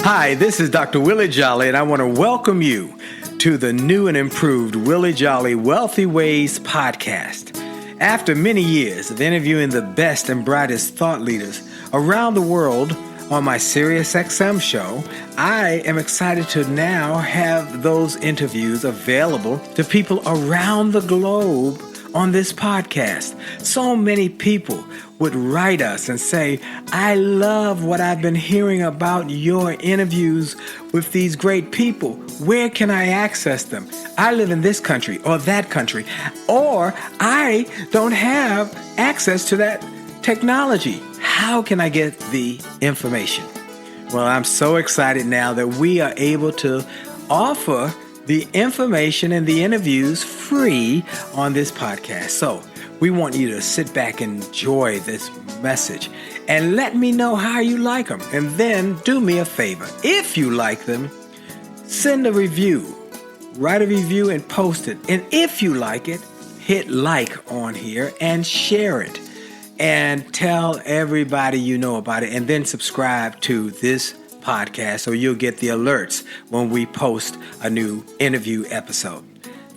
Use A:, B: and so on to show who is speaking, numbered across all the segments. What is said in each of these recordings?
A: Hi, this is Dr. Willie Jolley, and I want to welcome you to the new and improved Willie Jolley Wealthy Ways podcast. After many years of interviewing the best and brightest thought leaders around the world on my SiriusXM show, I am excited to now have those interviews available to people around the globe on this podcast. So many people would write us and say, I love what I've been hearing about your interviews with these great people. Where can I access them? I live in this country or that country, or I don't have access to that technology. How can I get the information? Well, I'm so excited now that we are able to offer the information and the interviews free on this podcast. So we want you to sit back and enjoy this message and let me know how you like them. And then do me a favor. If you like them, send a review, write a review and post it. And if you like it, hit like on here and share it and tell everybody you know about it, and then subscribe to this podcast so you'll get the alerts when we post a new interview episode.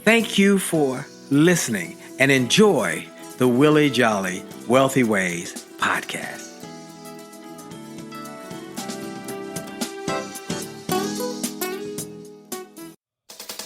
A: Thank you for listening and enjoy the Willie Jolley Wealthy Ways podcast.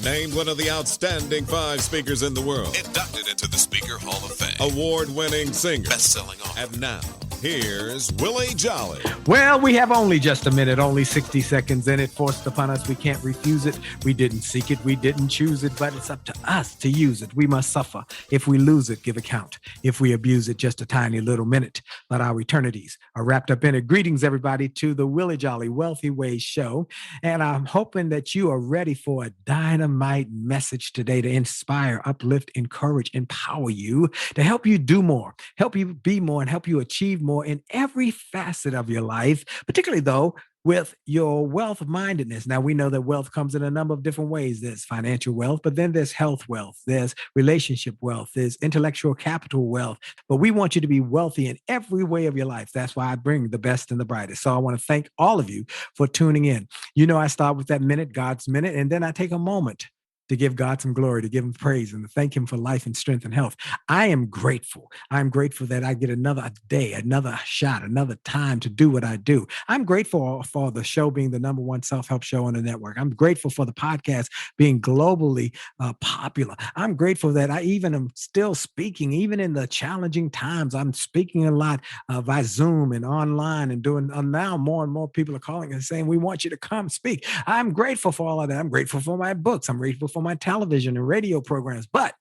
B: Named one of the outstanding 5 speakers in the world.
C: Inducted into the Speaker Hall of Fame.
B: Award-winning singer.
C: Best-selling author.
B: And now, here's Willie Jolley.
A: Well, we have only just a minute, only 60 seconds in it, forced upon us. We can't refuse it. We didn't seek it. We didn't choose it, but it's up to us to use it. We must suffer. If we lose it, give account. If we abuse it, just a tiny little minute. But our eternities are wrapped up in it. Greetings, everybody, to the Willie Jolley Wealthy Ways show. And I'm hoping that you are ready for a dynamite message today to inspire, uplift, encourage, empower you, to help you do more, help you be more, and help you achieve more in every facet of your life, particularly though with your wealth mindedness. Now, we know that wealth comes in a number of different ways. There's financial wealth, but then there's health wealth, there's relationship wealth, there's intellectual capital wealth. But we want you to be wealthy in every way of your life. That's why I bring the best and the brightest. So I want to thank all of you for tuning in. You know, I start with that minute, God's minute, and then I take a moment to give God some glory, to give him praise, and to thank him for life and strength and health. I am grateful. I'm grateful that I get another day, another shot, another time to do what I do. I'm grateful for the show being the number one self-help show on the network. I'm grateful for the podcast being globally popular. I'm grateful that I even am still speaking, even in the challenging times. I'm speaking a lot via Zoom and online and doing now more and more people are calling and saying, we want you to come speak. I'm grateful for all of that. I'm grateful for my books. I'm grateful for my television and radio programs, but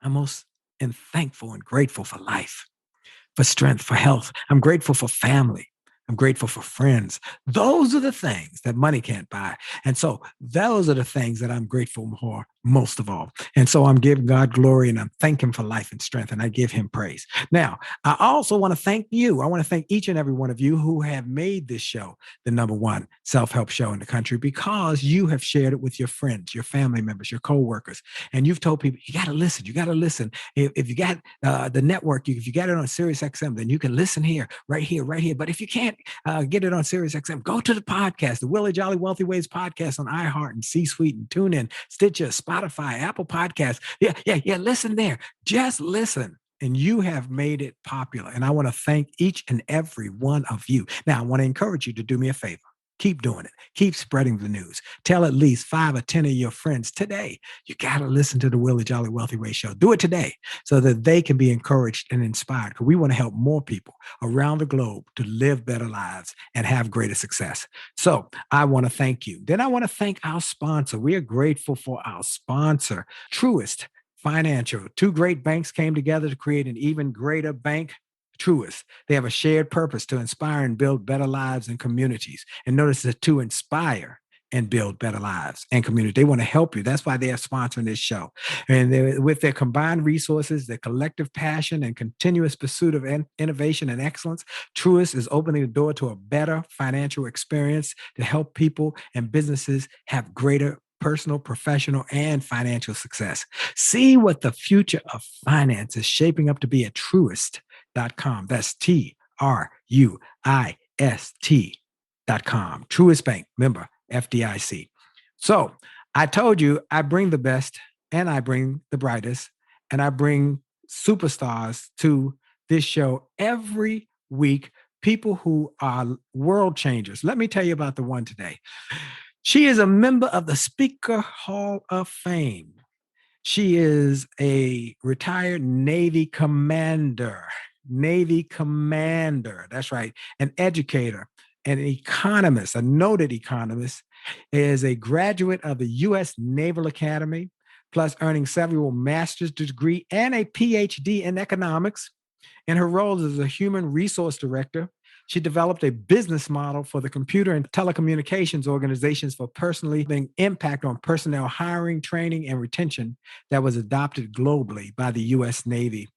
A: I'm most thankful and grateful for life, for strength, for health. I'm grateful for family. I'm grateful for friends. Those are the things that money can't buy. And so those are the things that I'm grateful for most of all. And so I'm giving God glory and I'm thanking him for life and strength, and I give him praise. Now, I also want to thank you. I want to thank each and every one of you who have made this show the number one self-help show in the country, because you have shared it with your friends, your family members, your coworkers, and you've told people, you got to listen. You got to listen. If you got the network, if you got it on SiriusXM, then you can listen here, right here, right here. But if you can't get it on SiriusXM, go to the podcast, the Willie Jolley Wealthy Ways podcast on iHeart and C-Suite and TuneIn, Stitcher, Spotify, Apple Podcasts. Yeah. Listen there. Just listen. And you have made it popular. And I want to thank each and every one of you. Now, I want to encourage you to do me a favor. Keep doing it. Keep spreading the news. Tell at least 5 or 10 of your friends today. You got to listen to the Willie Jolley Wealthy Way show. Do it today so that they can be encouraged and inspired, because we want to help more people around the globe to live better lives and have greater success. So I want to thank you. Then I want to thank our sponsor. We are grateful for our sponsor, Truist Financial. 2 great banks came together to create an even greater bank. Truist. They have a shared purpose to inspire and build better lives and communities. And notice that to inspire and build better lives and community. They want to help you. That's why they are sponsoring this show. And with their combined resources, their collective passion, and continuous pursuit of innovation and excellence, Truist is opening the door to a better financial experience to help people and businesses have greater personal, professional, and financial success. See what the future of finance is shaping up to be at Truist.com. That's Truist. Truist Bank, member FDIC. So I told you I bring the best and I bring the brightest and I bring superstars to this show every week, people who are world changers. Let me tell you about the one today. She is a member of the Speaker Hall of Fame. She is a retired Navy commander. Navy commander. That's right. An educator, an economist, a noted economist, is a graduate of the U.S. Naval Academy, plus earning several master's degree and a PhD in economics. In her role as a human resource director, she developed a business model for the computer and telecommunications organizations for personally having impact on personnel hiring, training, and retention that was adopted globally by the U.S. Navy.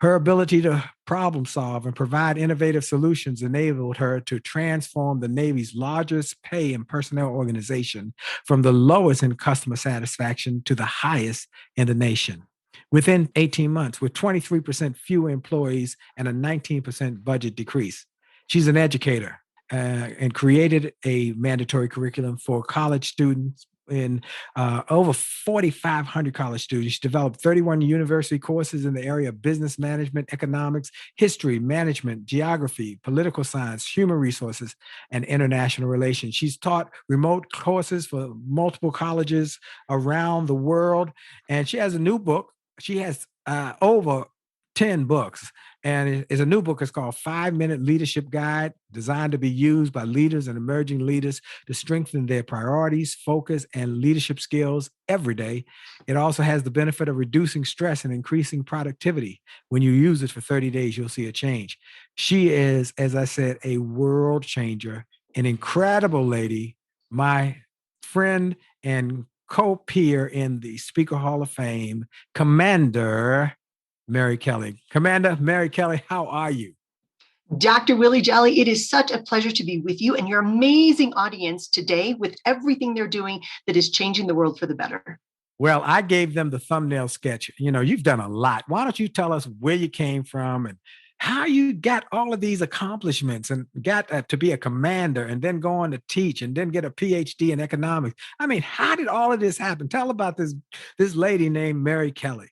A: Her ability to problem solve and provide innovative solutions enabled her to transform the Navy's largest pay and personnel organization from the lowest in customer satisfaction to the highest in the nation. Within 18 months, with 23% fewer employees and a 19% budget decrease. She's an educator and created a mandatory curriculum for college students in over 4,500 college students. She developed 31 university courses in the area of business management, economics, history, management, geography, political science, human resources, and international relations. She's taught remote courses for multiple colleges around the world. And she has a new book. She has over 10 books. And it's a new book. It's called 5-Minute Leadership Guide, designed to be used by leaders and emerging leaders to strengthen their priorities, focus, and leadership skills every day. It also has the benefit of reducing stress and increasing productivity. When you use it for 30 days, you'll see a change. She is, as I said, a world changer, an incredible lady, my friend and co-peer in the Speaker Hall of Fame, Commander Mary Kelly. Commander Mary Kelly, how are you?
D: Dr. Willie Jolley, it is such a pleasure to be with you and your amazing audience today with everything they're doing that is changing the world for the better.
A: Well, I gave them the thumbnail sketch. You know, you've done a lot. Why don't you tell us where you came from and how you got all of these accomplishments and got to be a commander and then go on to teach and then get a PhD in economics? I mean, how did all of this happen? Tell about this lady named Mary Kelly.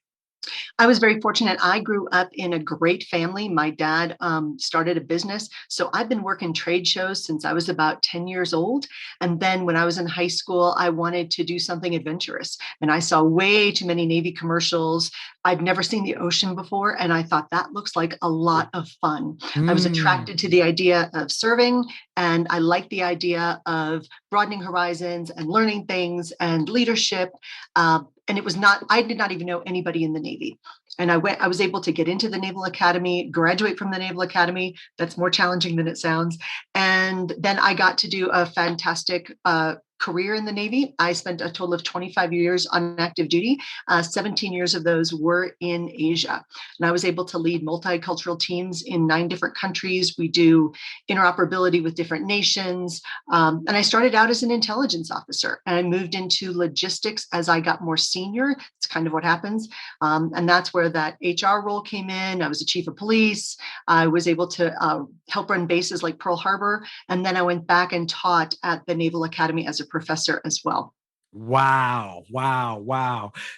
D: I was very fortunate. I grew up in a great family. My dad started a business. So I've been working trade shows since I was about 10 years old. And then when I was in high school, I wanted to do something adventurous. And I saw way too many Navy commercials. I'd never seen the ocean before. And I thought that looks like a lot of fun. I was attracted to the idea of serving. And I liked the idea of broadening horizons and learning things and leadership. And it was not, I did not even know anybody in the Navy. And I was able to get into the Naval Academy, graduate from the Naval Academy. That's more challenging than it sounds. And then I got to do a fantastic career in the Navy. I spent a total of 25 years on active duty. 17 years of those were in Asia. And I was able to lead multicultural teams in 9 different countries. We do interoperability with different nations. And I started out as an intelligence officer and I moved into logistics as I got more senior. It's kind of what happens. And that's where that HR role came in. I was the chief of police. I was able to help run bases like Pearl Harbor. And then I went back and taught at the Naval Academy as a professor as well.
A: Wow.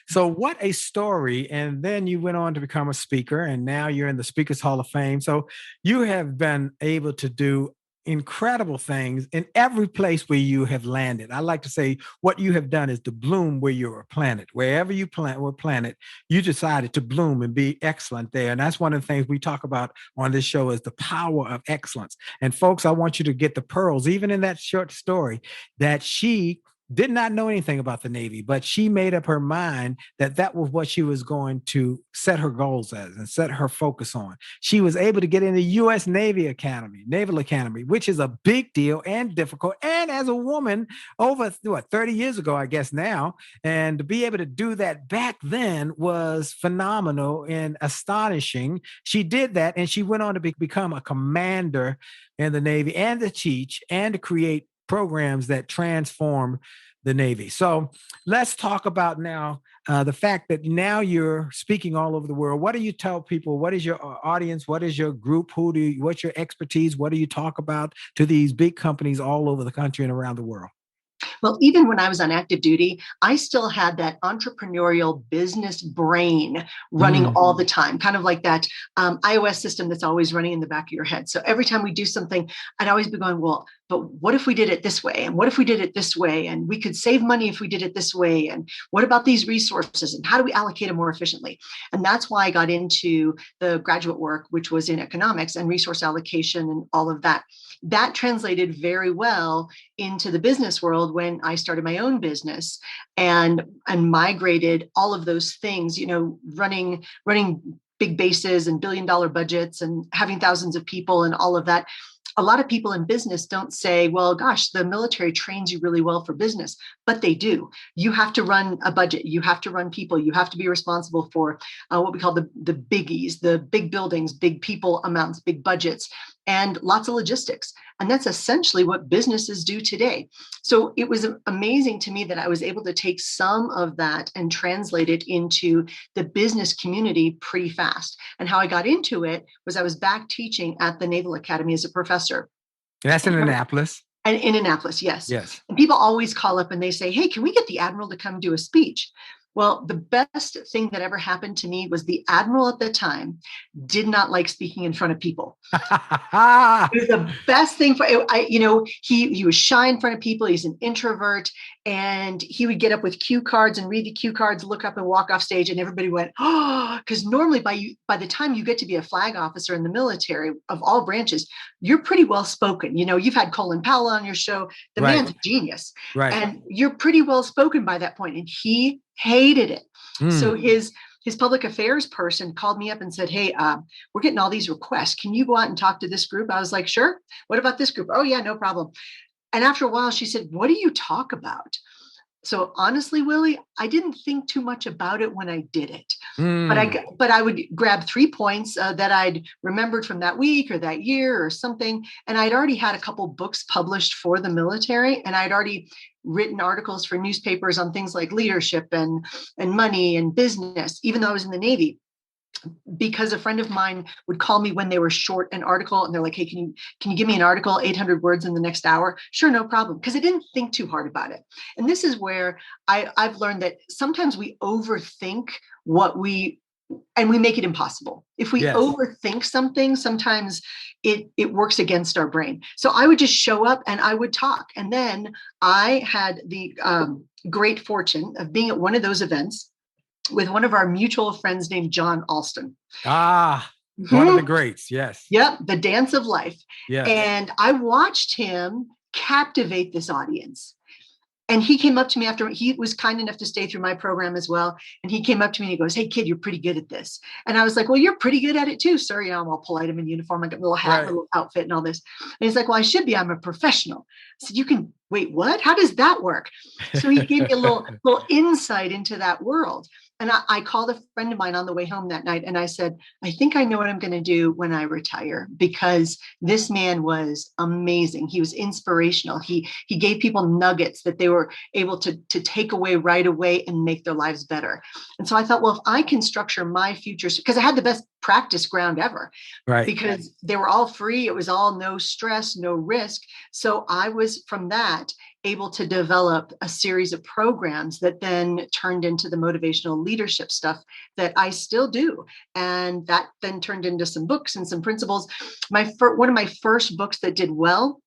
A: So what a story. And then you went on to become a speaker and now you're in the Speakers Hall of Fame. So you have been able to do incredible things in every place where you have landed. I like to say what you have done is to bloom where you're planted. Wherever you were planted, you decided to bloom and be excellent there. And that's one of the things we talk about on this show is the power of excellence. And folks, I want you to get the pearls, even in that short story, that she did not know anything about the Navy, but she made up her mind that that was what she was going to set her goals as and set her focus on. She was able to get in the U.S. Naval Academy, which is a big deal and difficult. And as a woman over 30 years ago, I guess now, and to be able to do that back then was phenomenal and astonishing. She did that and she went on to become a commander in the Navy and to teach and to create programs that transform the Navy. So let's talk about now the fact that now you're speaking all over the world. What do you tell people? What is your audience? What is your group? What's your expertise? What do you talk about to these big companies all over the country and around the world?
D: Well, even when I was on active duty, I still had that entrepreneurial business brain running all the time, kind of like that iOS system that's always running in the back of your head. So every time we do something, I'd always be going, well, but what if we did it this way? And what if we did it this way? And we could save money if we did it this way. And what about these resources? And how do we allocate them more efficiently? And that's why I got into the graduate work, which was in economics and resource allocation and all of that. That translated very well into the business world when I started my own business and migrated all of those things, running big bases and billion-dollar budgets and having thousands of people and all of that. A lot of people in business don't say, well, gosh, the military trains you really well for business, but they do. You have to run a budget. You have to run people. You have to be responsible for what we call the biggies, the big buildings, big people amounts, big budgets, and lots of logistics. And that's essentially what businesses do today. So it was amazing to me that I was able to take some of that and translate it into the business community pretty fast. And how I got into it was I was back teaching at the Naval Academy as a professor.
A: That's in Annapolis.
D: And in Annapolis, yes.
A: Yes.
D: And people always call up and they say, hey, can we get the Admiral to come do a speech? Well, the best thing that ever happened to me was the Admiral at the time did not like speaking in front of people. It was the best thing for, he was shy in front of people. He's an introvert, and he would get up with cue cards and read the cue cards, look up and walk off stage. And everybody went, oh, because normally by the time you get to be a flag officer in the military of all branches, you're pretty well spoken. You've had Colin Powell on your show. The man's a genius.
A: Right.
D: And you're pretty well spoken by that point. And he hated it. So his public affairs person called me up and said, hey, we're getting all these requests. Can you go out and talk to this group? I was like, sure. What about this group? Oh, yeah, no problem. And after a while, she said, what do you talk about? So honestly, Willie, I didn't think too much about it when I did it. But I would grab 3 points that I'd remembered from that week or that year or something. And I'd already had a couple books published for the military, and I'd already written articles for newspapers on things like leadership and money and business, even though I was in the Navy. Because a friend of mine would call me when they were short an article and they're like, hey, can you give me an article, 800 words in the next hour? Sure, no problem. Because I didn't think too hard about it. And this is where I've learned that sometimes we overthink and we make it impossible. If we overthink something, sometimes it works against our brain. So I would just show up and I would talk. And then I had the great fortune of being at one of those events with one of our mutual friends named John Alston.
A: One of the greats. Yes.
D: Yep. The Dance of Life.
A: Yeah.
D: And I watched him captivate this audience. And he came up to me after he was kind enough to stay through my program as well. And he came up to me and he goes, hey, kid, you're pretty good at this. And I was like, well, you're pretty good at it too, sir. I'm all polite. I'm in uniform. I got a little hat, a little outfit and all this. And he's like, well, I should be. I'm a professional. I said, you can wait, what? How does that work? So he gave me a little insight into that world. And I called a friend of mine on the way home that night. And I said, I think I know what I'm going to do when I retire, because this man was amazing. He was inspirational. He gave people nuggets that they were able to take away right away and make their lives better. And so I thought, well, if I can structure my future, because I had the best practice ground ever, right? Because they were all free. It was all no stress, no risk. So I was from that able to develop a series of programs that then turned into the motivational leadership stuff that I still do. And that then turned into some books and some principles. One of my first books that did well,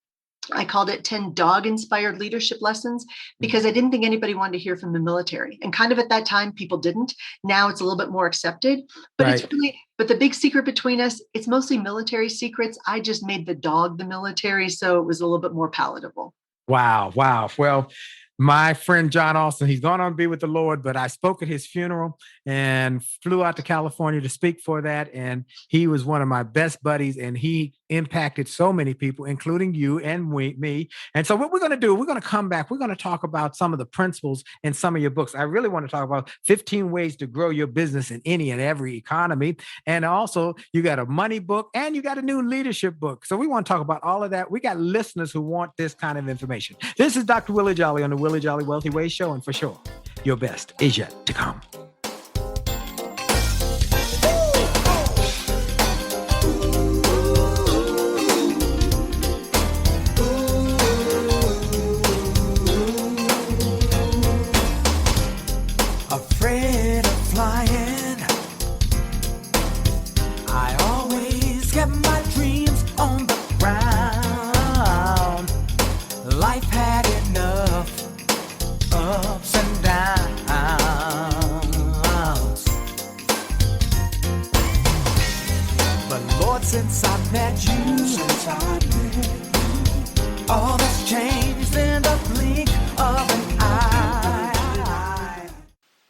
D: I called it 10 dog-inspired leadership lessons, because I didn't think anybody wanted to hear from the military. And kind of at that time, people didn't. Now it's a little bit more accepted, but it's really, but the big secret between us, it's mostly military secrets. I just made the dog the military, so it was a little bit more palatable.
A: Wow. Well, my friend John Alston, he's gone on to be with the Lord, but I spoke at his funeral and flew out to California to speak for that. And he was one of my best buddies, and he impacted so many people, including you and me. And so what we're going to do, we're going to come back. We're going to talk about some of the principles in some of your books. I really want to talk about 15 ways to grow your business in any and every economy. And also you got a money book and you got a new leadership book. So we want to talk about all of that. We got listeners who want this kind of information. This is Dr. Willie Jolley on the Willie Willie Jolley Wealthy Way Show. And for sure, your best is yet to come.
E: Afraid of flying, I always get my dreams on the ground. Life had enough ups and downs, but Lord, since I met you, all that's changed in the blink of an eye.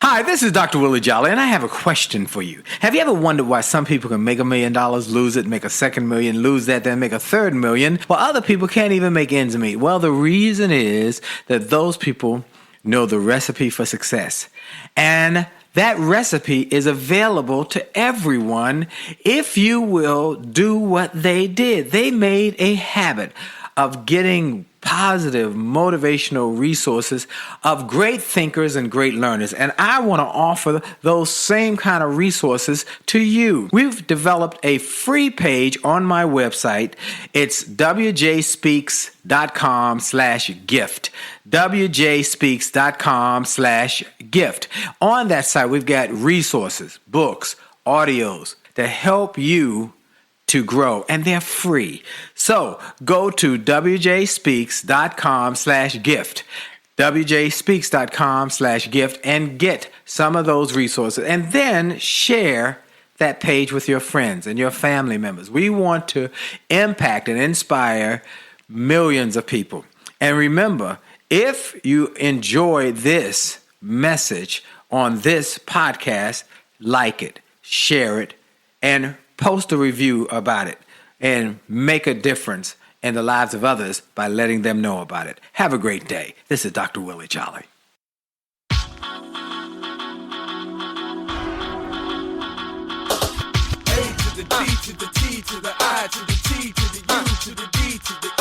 A: Hi, this is Dr. Willie Jolley, and I have a question for you. Have you ever wondered why some people can make $1 million, lose it, make a second million, lose that, then make a third million, while other people can't even make ends meet? Well, the reason is that those people know the recipe for success. And that recipe is available to everyone if you will do what they did. They made a habit of getting positive, motivational resources of great thinkers and great learners. And I want to offer those same kind of resources to you. We've developed a free page on my website. It's wjspeaks.com/gift. wjspeaks.com/gift. On that site, we've got resources, books, audios that help you to grow, and they're free. So go to wjspeaks.com/gift, wjspeaks.com/gift, and get some of those resources, and then share that page with your friends and your family members. We want to impact and inspire millions of people. And remember, if you enjoy this message on this podcast, like it, share it, and post a review about it, and make a difference in the lives of others by letting them know about it. Have a great day. This is Dr. Willie Jolley.
E: A to the D to the T to the I to the T to the U to the D to the E.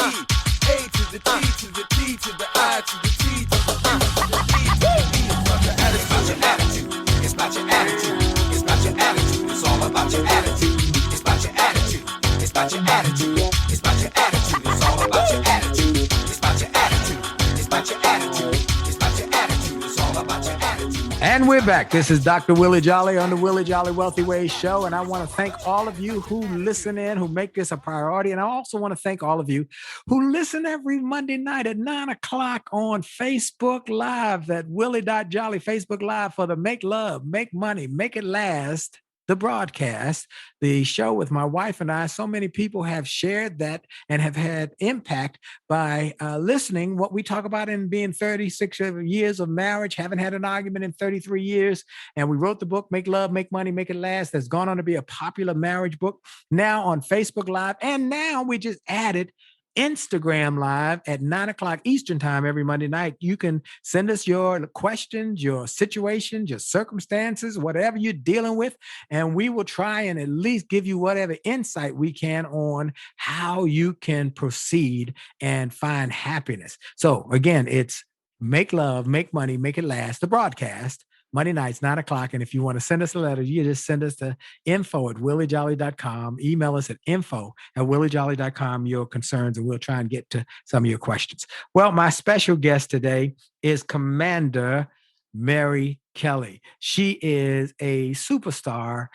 E: A to the T to the T to the I to the T to the U to the D to the E. It's about your attitude. It's about your attitude. It's about your attitude. It's all about your attitude. It's about your attitude. It's about your attitude. It's about your attitude. It's all about your attitude. It's about your attitude. It's about your attitude. It's about your attitude. It's all about your attitude.
A: And we're back. This is Dr. Willie Jolley on the Willie Jolley Wealthy Way Show. And I want to thank all of you who listen in, who make this a priority. And I also want to thank all of you who listen every Monday night at 9 o'clock on Facebook Live at Willie.Jolley Facebook Live for the Make Love, Make Money, Make It Last, the broadcast, the show with my wife and I. So many people have shared that and have had impact by listening what we talk about in being 36 years of marriage, haven't had an argument in 33 years. And we wrote the book, Make Love, Make Money, Make It Last. That's gone on to be a popular marriage book now on Facebook Live. And now we just added Instagram Live at 9 o'clock Eastern time every Monday night. You can send us your questions, your situations, your circumstances, whatever you're dealing with, and we will try and at least give you whatever insight we can on how you can proceed and find happiness. So again, it's Make Love, Make Money, Make It Last, the broadcast, Monday nights, 9 o'clock. And if you want to send us a letter, you just send us to info@williejolly.com. Email us at info@williejolly.com, your concerns, and we'll try and get to some of your questions. Well, my special guest today is Commander Mary Kelly. She is a superstar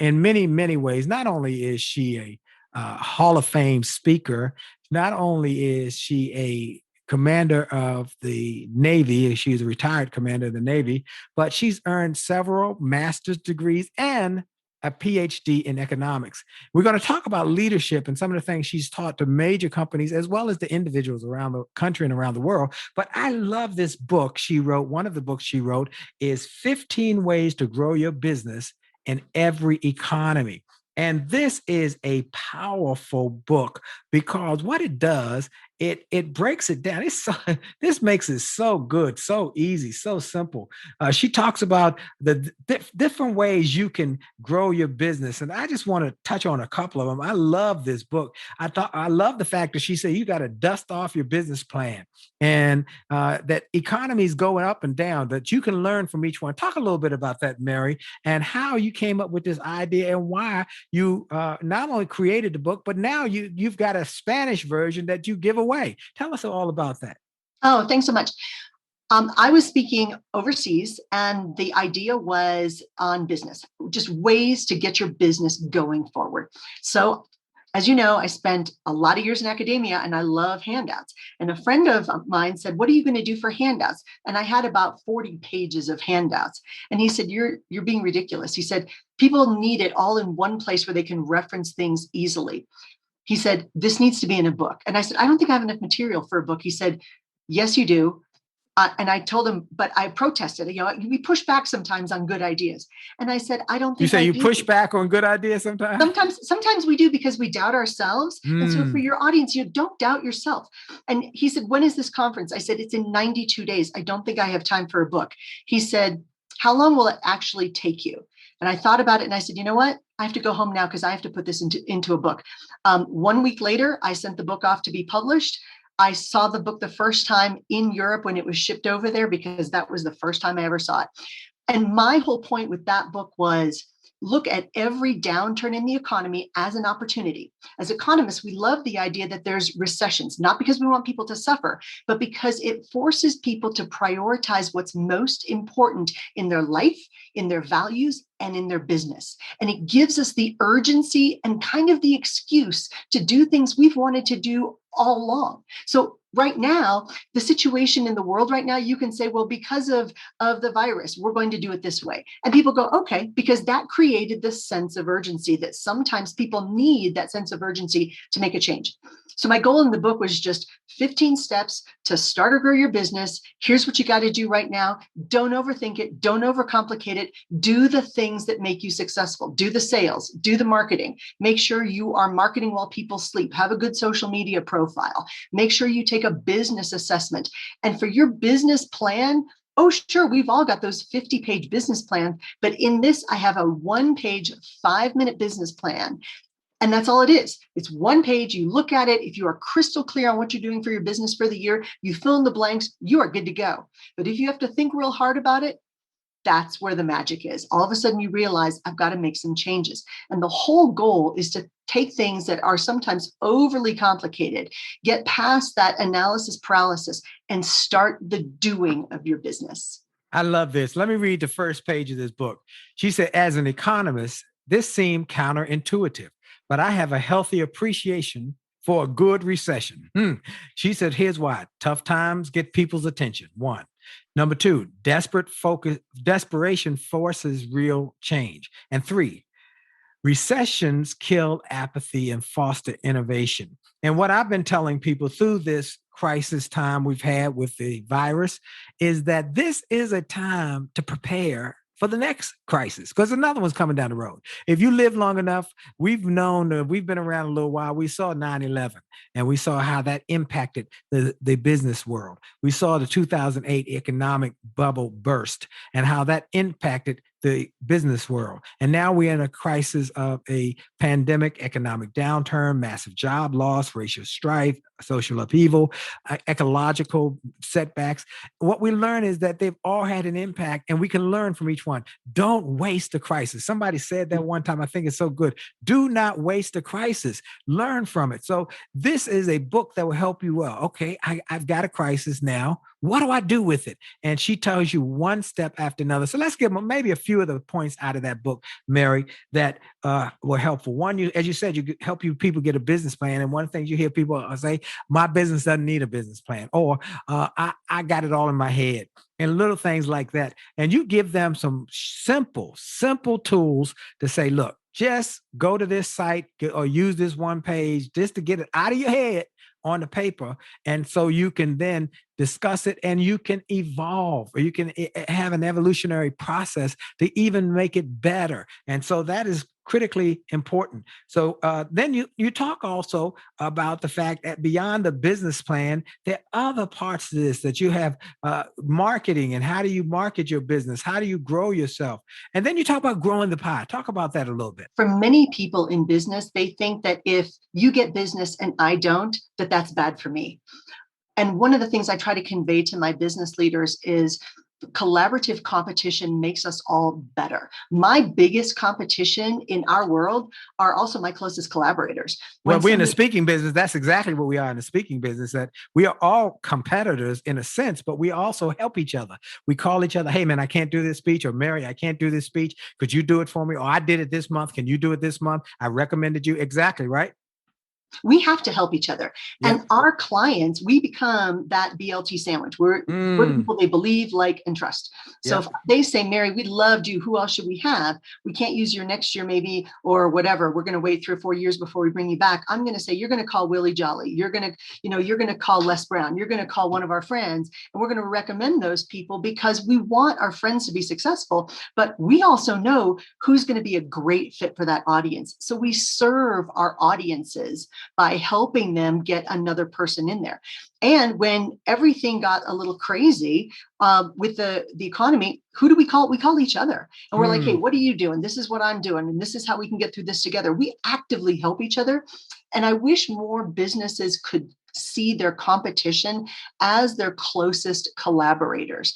A: in many, many ways. Not only is she a Hall of Fame speaker, not only is she a commander of the Navy. She's a retired commander of the Navy, but she's earned several master's degrees and a PhD in economics. We're going to talk about leadership and some of the things she's taught to major companies as well as the individuals around the country and around the world. But I love this book she wrote. One of the books she wrote is 15 Ways to Grow Your Business in Every Economy. And this is a powerful book because what it does it breaks it down. It's so, this makes it so good, so easy, so simple. She talks about the different ways you can grow your business, and I just want to touch on a couple of them. I love this book. I love the fact that she said you got to dust off your business plan, and that economy is going up and down. That you can learn from each one. Talk a little bit about that, Mary, and how you came up with this idea and why you not only created the book, but now you've got a Spanish version that you give away. Tell us all about that.
D: Oh, thanks so much. I was speaking overseas, and the idea was on business, just ways to get your business going forward. So, as you know, I spent a lot of years in academia and I love handouts. And a friend of mine said, "What are you going to do for handouts?" And I had about 40 pages of handouts. And he said, You're being ridiculous. He said, "People need it all in one place where they can reference things easily." He said, "This needs to be in a book." And I said, "I don't think I have enough material for a book." He said, "Yes, you do." And I told him, but I protested. We push back sometimes on good ideas. And I said, "I don't think
A: you say
D: I
A: you
D: do."
A: push back on good ideas sometimes.
D: Sometimes we do because we doubt ourselves. And so for your audience, you don't doubt yourself. And he said, "When is this conference?" I said, "It's in 92 days. I don't think I have time for a book." He said, "How long will it actually take you?" And I thought about it and I said, "You know what? I have to go home now because I have to put this into a book." 1 week later, I sent the book off to be published. I saw the book the first time in Europe when it was shipped over there, because that was the first time I ever saw it. And my whole point with that book was, look at every downturn in the economy as an opportunity. As economists, we love the idea that there's recessions, not because we want people to suffer, but because it forces people to prioritize what's most important in their life, in their values, and in their business. And it gives us the urgency and kind of the excuse to do things we've wanted to do all along. So right now, the situation in the world right now, you can say, well, because of the virus, we're going to do it this way. And people go, okay, because that created this sense of urgency that sometimes people need, that sense of urgency to make a change. So my goal in the book was just 15 steps to start or grow your business. Here's what you got to do right now. Don't overthink it. Don't overcomplicate it. Do the things that make you successful. Do the sales, do the marketing. Make sure you are marketing while people sleep. Have a good social media profile. Make sure you take a business assessment. And for your business plan, oh, sure, we've all got those 50-page business plans. But in this, I have a 1-page, 5-minute business plan. And that's all it is. It's 1 page. You look at it. If you are crystal clear on what you're doing for your business for the year, you fill in the blanks, you are good to go. But if you have to think real hard about it, that's where the magic is. All of a sudden you realize I've got to make some changes. And the whole goal is to take things that are sometimes overly complicated, get past that analysis paralysis, and start the doing of your business.
A: I love this. Let me read the first page of this book. She said, as an economist, this seemed counterintuitive, but I have a healthy appreciation for a good recession. She said, here's why. Tough times get people's attention. 1. Number 2, desperation forces real change. And 3, recessions kill apathy and foster innovation. And what I've been telling people through this crisis time we've had with the virus is that this is a time to prepare for the next crisis, because another one's coming down the road. If you live long enough, we've known, we've been around a little while. We saw 9/11 and we saw how that impacted the business world. We saw the 2008 economic bubble burst and how that impacted the business world. And now we're in a crisis of a pandemic, economic downturn, massive job loss, racial strife, social upheaval, ecological setbacks. What we learn is that they've all had an impact, and we can learn from each one. Don't waste a crisis. Somebody said that one time. I think it's so good. Do not waste a crisis. Learn from it. So this is a book that will help you well. Okay, I've got a crisis now. What do I do with it? And she tells you one step after another. So let's give them maybe a few of the points out of that book, Mary, that were helpful. One, as you said, you help people get a business plan. And one thing you hear people say, my business doesn't need a business plan, or I got it all in my head, and little things like that. And you give them some simple tools to say, look, just go to this site or use this 1 page just to get it out of your head on the paper. And so you can then discuss it, and you can evolve, or you can have an evolutionary process to even make it better. And so that is critically important. So then you talk also about the fact that beyond the business plan, there are other parts of this that you have marketing, and how do you market your business? How do you grow yourself? And then you talk about growing the pie. Talk about that a little bit.
D: For many people in business, they think that if you get business and I don't, that that's bad for me. And one of the things I try to convey to my business leaders is collaborative competition makes us all better. My biggest competition in our world are also my closest collaborators.
A: Well, we're in the speaking business. That's exactly what we are in the speaking business, that we are all competitors in a sense, but we also help each other. We call each other, hey, man, I can't do this speech, or Mary, I can't do this speech. Could you do it for me? Or I did it this month. Can you do it this month? I recommended you. Exactly, right?
D: We have to help each other.
A: Yep.
D: And our clients, we become that BLT sandwich. We're the people they believe, like, and trust. So
A: Yep.
D: if they say, Mary, we loved you, who else should we have? We can't use your next year, maybe, or whatever. We're going to wait 3 or 4 years before we bring you back. I'm going to say, you're going to call Willie Jolley. You're going to call Les Brown. You're going to call one of our friends. And we're going to recommend those people because we want our friends to be successful. But we also know who's going to be a great fit for that audience. So we serve our audiences by helping them get another person in there. And when everything got a little crazy with the economy, who do we call? We call each other. And we're like, hey, what are you doing? This is what I'm doing. And this is how we can get through this together. We actively help each other. And I wish more businesses could see their competition as their closest collaborators.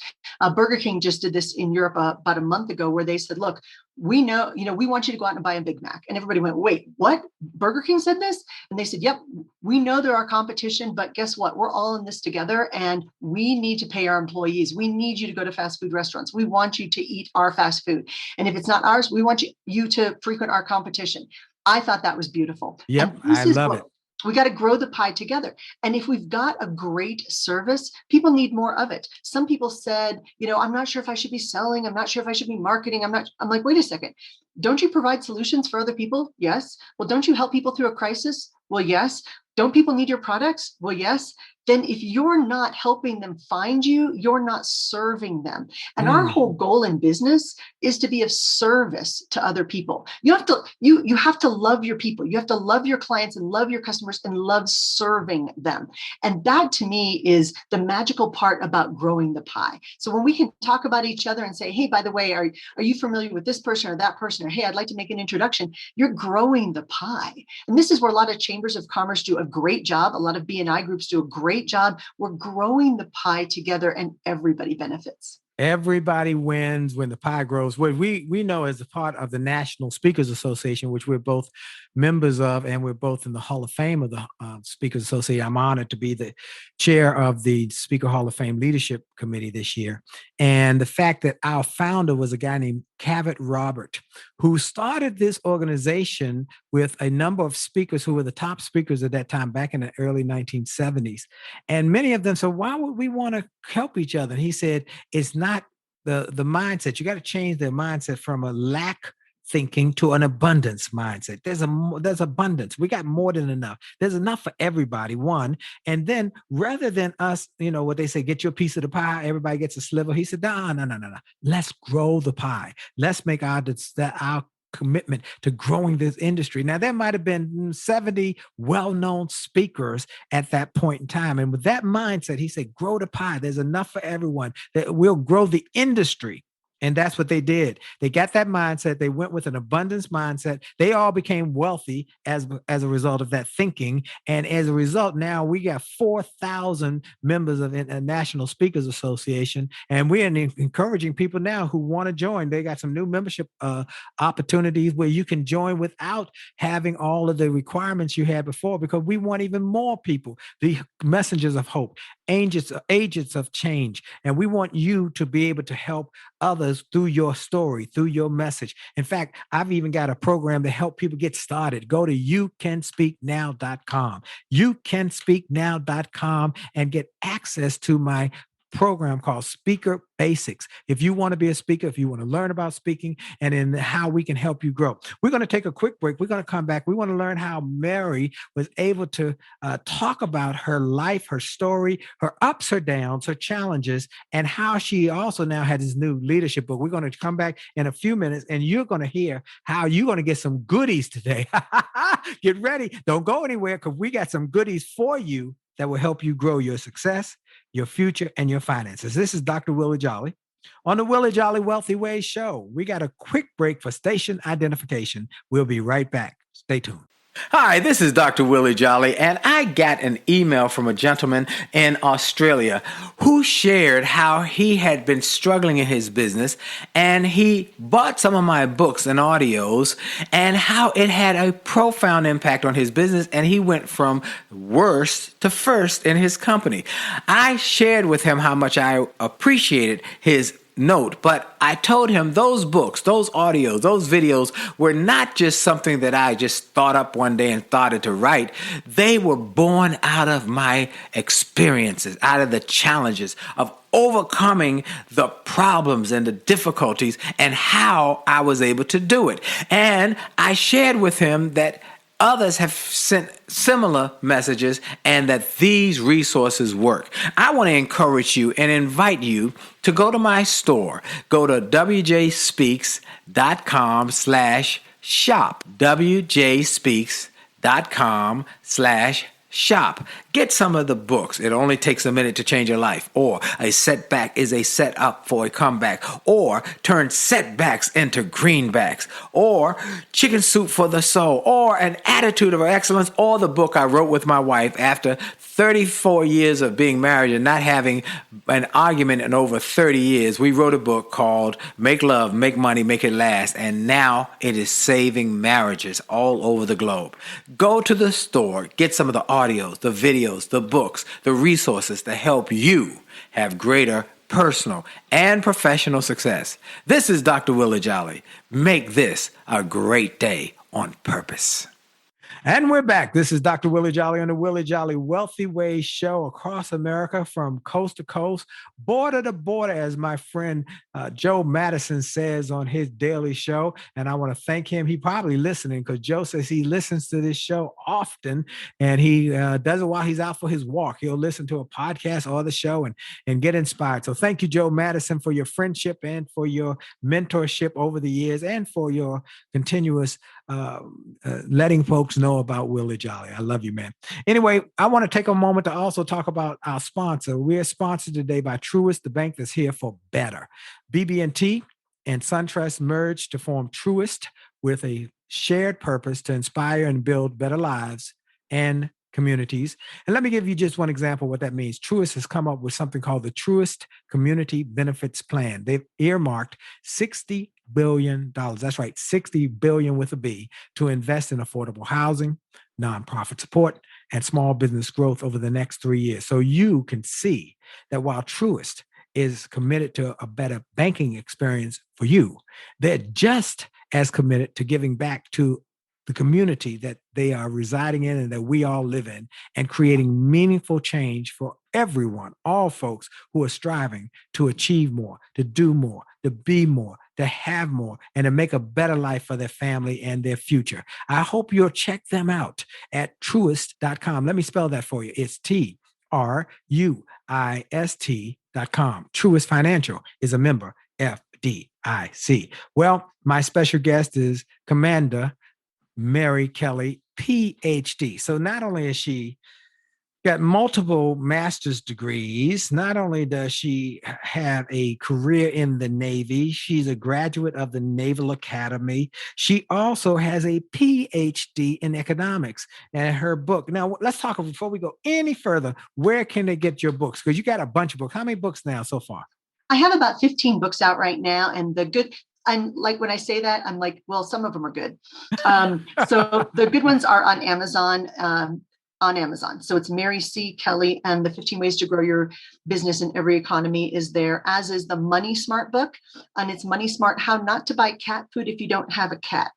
D: Burger King just did this in Europe about a month ago, where they said, look, we know, we want you to go out and buy a Big Mac. And everybody went, wait, what? Burger King said this? And they said, yep, we know they're our competition, but guess what? We're all in this together, and we need to pay our employees. We need you to go to fast food restaurants. We want you to eat our fast food. And if it's not ours, we want you to frequent our competition. I thought that was beautiful.
A: Yep, I love it.
D: We got to grow the pie together. And if we've got a great service, people need more of it. Some people said, I'm not sure if I should be selling. I'm not sure if I should be marketing. I'm like, wait a second. Don't you provide solutions for other people? Yes. Well, don't you help people through a crisis? Well, yes. Don't people need your products? Well, yes. Then if you're not helping them find you, you're not serving them. And our whole goal in business is to be of service to other people. You have to love your people. You have to love your clients and love your customers and love serving them. And that, to me, is the magical part about growing the pie. So when we can talk about each other and say, hey, by the way, are you familiar with this person or that person? Or, hey, I'd like to make an introduction. You're growing the pie. And this is where a lot of chambers of commerce do a great job. A lot of BNI groups do a great job. We're growing the pie together, and everybody benefits.
A: Everybody wins when the pie grows. What we know as a part of the National Speakers Association, which we're both members of, and we're both in the Hall of Fame of the Speakers Association. I'm honored to be the chair of the Speaker Hall of Fame Leadership Committee this year. And the fact that our founder was a guy named Cavett Robert, who started this organization with a number of speakers who were the top speakers at that time, back in the early 1970s. And many of them said, why would we want to help each other? And he said, it's not the mindset. You got to change their mindset from a lack thinking to an abundance mindset. There's abundance. We got more than enough. There's enough for everybody, one. And then rather than us, what they say, get your piece of the pie, everybody gets a sliver. He said, no. Let's grow the pie. Let's make our commitment to growing this industry. Now, there might have been 70 well-known speakers at that point in time. And with that mindset, he said, grow the pie. There's enough for everyone. That we'll grow the industry. And that's what they did. They got that mindset. They went with an abundance mindset. They all became wealthy as a result of that thinking. And as a result, now we got 4,000 members of the National Speakers Association. And we're encouraging people now who want to join. They got some new membership opportunities where you can join without having all of the requirements you had before, because we want even more people, the messengers of hope, agents of change. And we want you to be able to help others through your story, through your message. In fact, I've even got a program to help people get started. Go to youcanspeaknow.com, youcanspeaknow.com, and get access to my program called Speaker Basics. If you want to be a speaker, if you want to learn about speaking and in how we can help you grow. We're going to take a quick break. We're going to come back. We want to learn how Mary was able to talk about her life, her story, her ups, her downs, her challenges, and how she also now has this new leadership book. We're going to come back in a few minutes and you're going to hear how you're going to get some goodies today. Get ready. Don't go anywhere because we got some goodies for you that will help you grow your success, your future, and your finances. This is Dr. Willie Jolley on the Willie Jolley Wealthy Ways Show. We got a quick break for station identification. We'll be right back. Stay tuned. Hi, this is Dr. Willie Jolley, and I got an email from a gentleman in Australia who shared how he had been struggling in his business, and he bought some of my books and audios, and how it had a profound impact on his business, and he went from worst to first in his company. I shared with him how much I appreciated his note, but I told him those books, those audios, those videos were not just something that I just thought up one day and started to write. They were born out of my experiences, out of the challenges of overcoming the problems and the difficulties and how I was able to do it. And I shared with him that others have sent similar messages and that these resources work. I want to encourage you and invite you to go to my store. Go to wjspeaks.com/shop. wjspeaks.com/shop. Get some of the books. It only takes a minute to change your life. Or a setback is a setup for a comeback. Or turn setbacks into greenbacks. Or chicken soup for the soul. Or an attitude of excellence. Or the book I wrote with my wife after 34 years of being married and not having an argument in over 30 years. We wrote a book called Make Love, Make Money, Make It Last. And now it is saving marriages all over the globe. Go to the store. Get some of the audios, the videos, the books, the resources to help you have greater personal and professional success. This is Dr. Willie Jolley. Make this a great day on purpose. And we're back. This is Dr. Willie Jolley on the Willie Jolley Wealthy Ways Show across America from coast to coast, border to border, as my friend Joe Madison says on his daily show. And I want to thank him. He probably listening because Joe says he listens to this show often and he does it while he's out for his walk. He'll listen to a podcast or the show and get inspired. So thank you, Joe Madison, for your friendship and for your mentorship over the years and for your continuous letting folks know about Willie Jolley. I love you, man. Anyway, I want to take a moment to also talk about our sponsor. We're sponsored today by Truist, the bank that's here for better. BB&T and SunTrust merged to form Truist with a shared purpose to inspire and build better lives and communities. And let me give you just one example of what that means. Truist has come up with something called the Truist Community Benefits Plan. They've earmarked $60 billion. That's right, $60 billion with a B to invest in affordable housing, nonprofit support, and small business growth over the next 3 years. So you can see that while Truist is committed to a better banking experience for you, they're just as committed to giving back to the community that they are residing in and that we all live in, and creating meaningful change for everyone, all folks who are striving to achieve more, to do more, to be more, to have more, and to make a better life for their family and their future. I hope you'll check them out at truist.com. Let me spell that for you. It's TRUIST.com. Truist Financial is a member, FDIC. Well, my special guest is Commander Mary Kelly, PhD. So not only is she got multiple master's degrees, not only does she have a career in the Navy, she's a graduate of the Naval Academy. She also has a PhD in economics and her book. Now, let's talk before we go any further. Where can they get your books? Because you got a bunch of books. How many books now so far?
D: I have about 15 books out right now. And the good, I'm like, when I say that, I'm like, well, some of them are good. So the good ones are on Amazon. So it's Mary C. Kelly, and the 15 Ways to Grow Your Business in Every Economy is there, as is the Money Smart book. And it's Money Smart, How Not to Buy Cat Food If You Don't Have a Cat.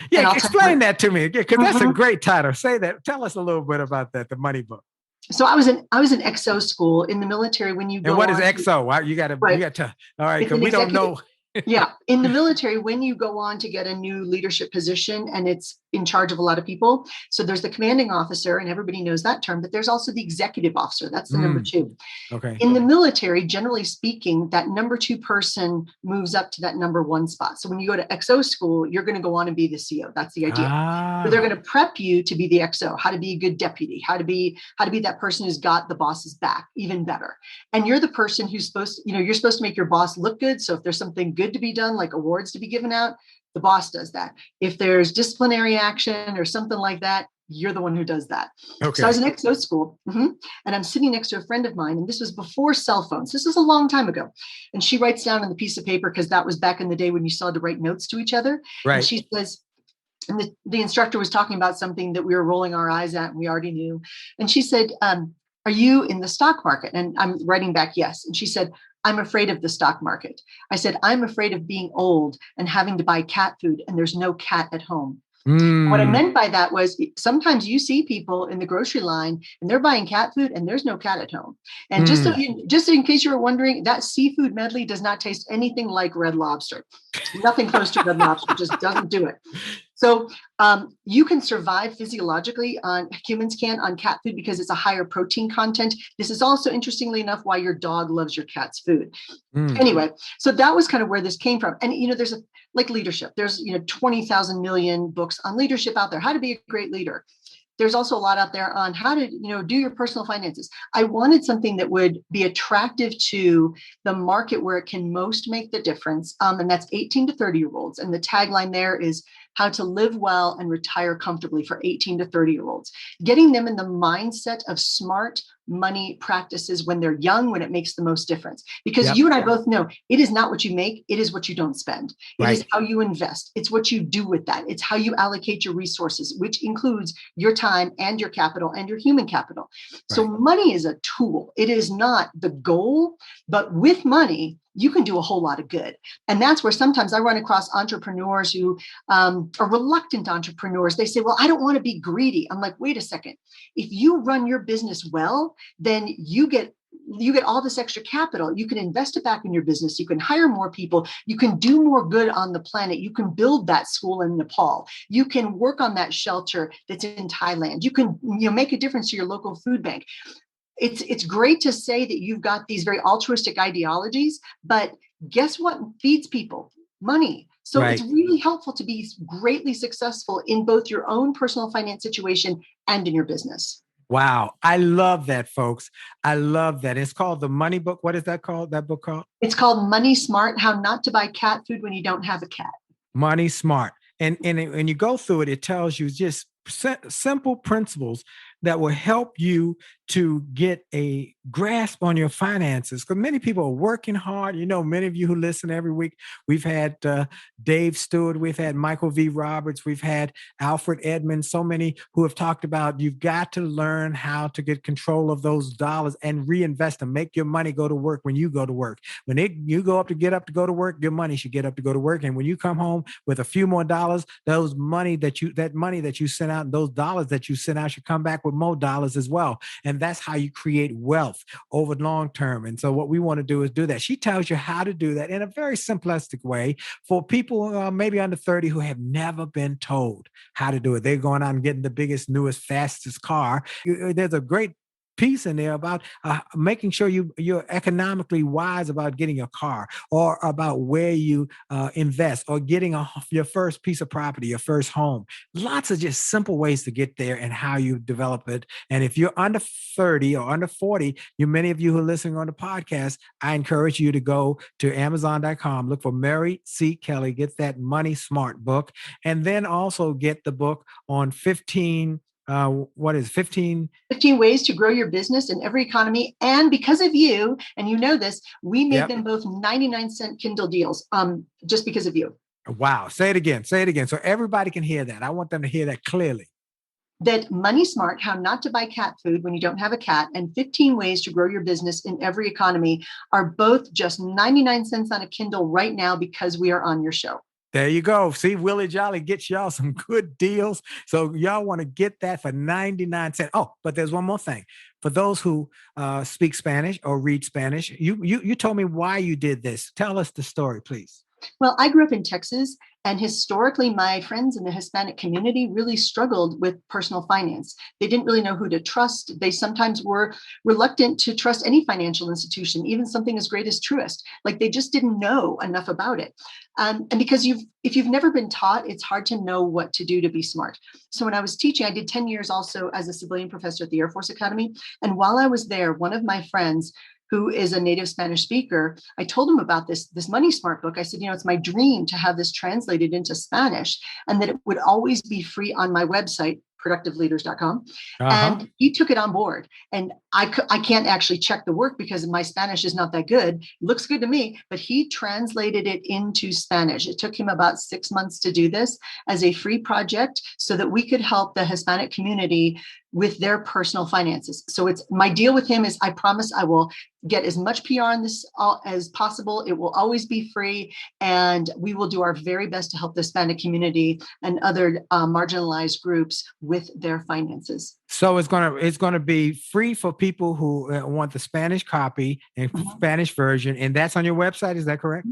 A: Yeah, explain that to me, because that's a great title. Say that. Tell us a little bit about that, the money book.
D: So I was in XO school in the military. When you
A: And
D: go
A: what is
D: on to,
A: XO? You got
D: right,
A: to, all right,
D: it's
A: because
D: an
A: we don't
D: executive.
A: know.
D: Yeah, in the military, when you go on to get a new leadership position and it's in charge of a lot of people, so there's the commanding officer, and everybody knows that term, but there's also the executive officer. That's the number two.
A: Okay.
D: In the military, generally speaking, that number two person moves up to that number one spot. So when you go to XO school, you're going to go on and be the CO. That's the idea. So they're going to prep you to be the XO, how to be a good deputy, how to be that person who's got the boss's back, even better. And you're the person who's you're supposed to make your boss look good. So if there's something good to be done, like awards to be given out, the boss does that. If there's disciplinary action or something like that, you're the one who does that.
A: Okay.
D: So I was in XO school, and I'm sitting next to a friend of mine, and this was before cell phones. This was a long time ago. And she writes down on the piece of paper, because that was back in the day when you still had to write notes to each other.
A: Right.
D: And she says, and the instructor was talking about something that we were rolling our eyes at and we already knew. And she said, are you in the stock market? And I'm writing back, yes. And she said, I'm afraid of the stock market. I said, I'm afraid of being old and having to buy cat food and there's no cat at home. What I meant by that was sometimes you see people in the grocery line and they're buying cat food and there's no cat at home. And just in case you were wondering, that seafood medley does not taste anything like Red Lobster. Nothing close to Red Lobster, just doesn't do it. So you can survive physiologically humans can on cat food because it's a higher protein content. This is also, interestingly enough, why your dog loves your cat's food. Anyway, so that was kind of where this came from. And, there's like leadership, there's, 20,000 million books on leadership out there, how to be a great leader. There's also a lot out there on how to, do your personal finances. I wanted something that would be attractive to the market where it can most make the difference. And that's 18 to 30-year-olds. And the tagline there is how to live well and retire comfortably for 18 to 30-year-olds, getting them in the mindset of smart money practices when they're young, when it makes the most difference. Because you and I both know it is not what you make, it is what you don't spend. It is how you invest. It's what you do with that. It's how you allocate your resources, which includes your time and your capital and your human capital. So money is a tool. It is not the goal, but with money, you can do a whole lot of good. And that's where sometimes I run across entrepreneurs who are reluctant entrepreneurs. They say, well, I don't want to be greedy. I'm like, wait a second. If you run your business well, then you get all this extra capital. You can invest it back in your business. You can hire more people. You can do more good on the planet. You can build that school in Nepal. You can work on that shelter that's in Thailand. You can make a difference to your local food bank. It's great to say that you've got these very altruistic ideologies, but guess what feeds people? Money. So it's really helpful to be greatly successful in both your own personal finance situation and in your business.
A: Wow. I love that, folks. I love that. It's called The Money Book. What is that called? That book called?
D: It's called Money Smart, How Not to Buy Cat Food When You Don't Have a Cat.
A: Money Smart. And when you go through it, it tells you just simple principles that will help you to get a grasp on your finances. Because many people are working hard. Many of you who listen every week, we've had Dave Stewart, we've had Michael V. Roberts, we've had Alfred Edmonds, so many who have talked about you've got to learn how to get control of those dollars and reinvest them. Make your money go to work when you go to work. When you go up to go to work, your money should get up to go to work. And when you come home with a few more dollars, that money that you sent out, and those dollars that you sent out should come back with more dollars as well. And that's how you create wealth over long term. And so what we want to do is do that. She tells you how to do that in a very simplistic way for people maybe under 30 who have never been told how to do it. They're going out and getting the biggest, newest, fastest car. There's a great piece in there about making sure you're economically wise about getting a car, or about where you invest, or getting your first piece of property, your first home. Lots of just simple ways to get there and how you develop it. And if you're under 30 or under 40, many of you who are listening on the podcast, I encourage you to go to Amazon.com, look for Mary C. Kelly, get that Money Smart book, and then also get the book on 15
D: ways to grow your business in every economy. And because of you, and this, we made them both 99-cent Kindle deals just because of you.
A: Wow. Say it again. So everybody can hear that. I want them to hear that clearly.
D: That Money Smart, How Not to Buy Cat Food When You Don't Have a Cat, and 15 Ways to Grow Your Business in Every Economy are both just 99 cents on a Kindle right now because we are on your show.
A: There you go. See, Willie Jolley gets y'all some good deals. So y'all want to get that for 99 cents. Oh, but there's one more thing. For those who speak Spanish or read Spanish, you told me why you did this. Tell us the story, please.
D: Well, I grew up in Texas, and historically, my friends in the Hispanic community really struggled with personal finance. They didn't really know who to trust. They sometimes were reluctant to trust any financial institution, even something as great as Truist. Like they just didn't know enough about it. And because if you've never been taught, it's hard to know what to do to be smart. So when I was teaching, I did 10 years also as a civilian professor at the Air Force Academy. And while I was there, one of my friends who is a native Spanish speaker, I told him about this Money Smart book. I said, it's my dream to have this translated into Spanish and that it would always be free on my website, productiveleaders.com. And he took it on board. And I can't actually check the work because my Spanish is not that good. It looks good to me, but he translated it into Spanish. It took him about 6 months to do this as a free project so that we could help the Hispanic community with their personal finances. So it's my deal with him is I promise I will get as much PR on this as possible. It will always be free. And we will do our very best to help the Hispanic community and other marginalized groups with their finances.
A: So it's gonna be free for people who want the Spanish copy and Spanish version. And that's on your website. Is that correct?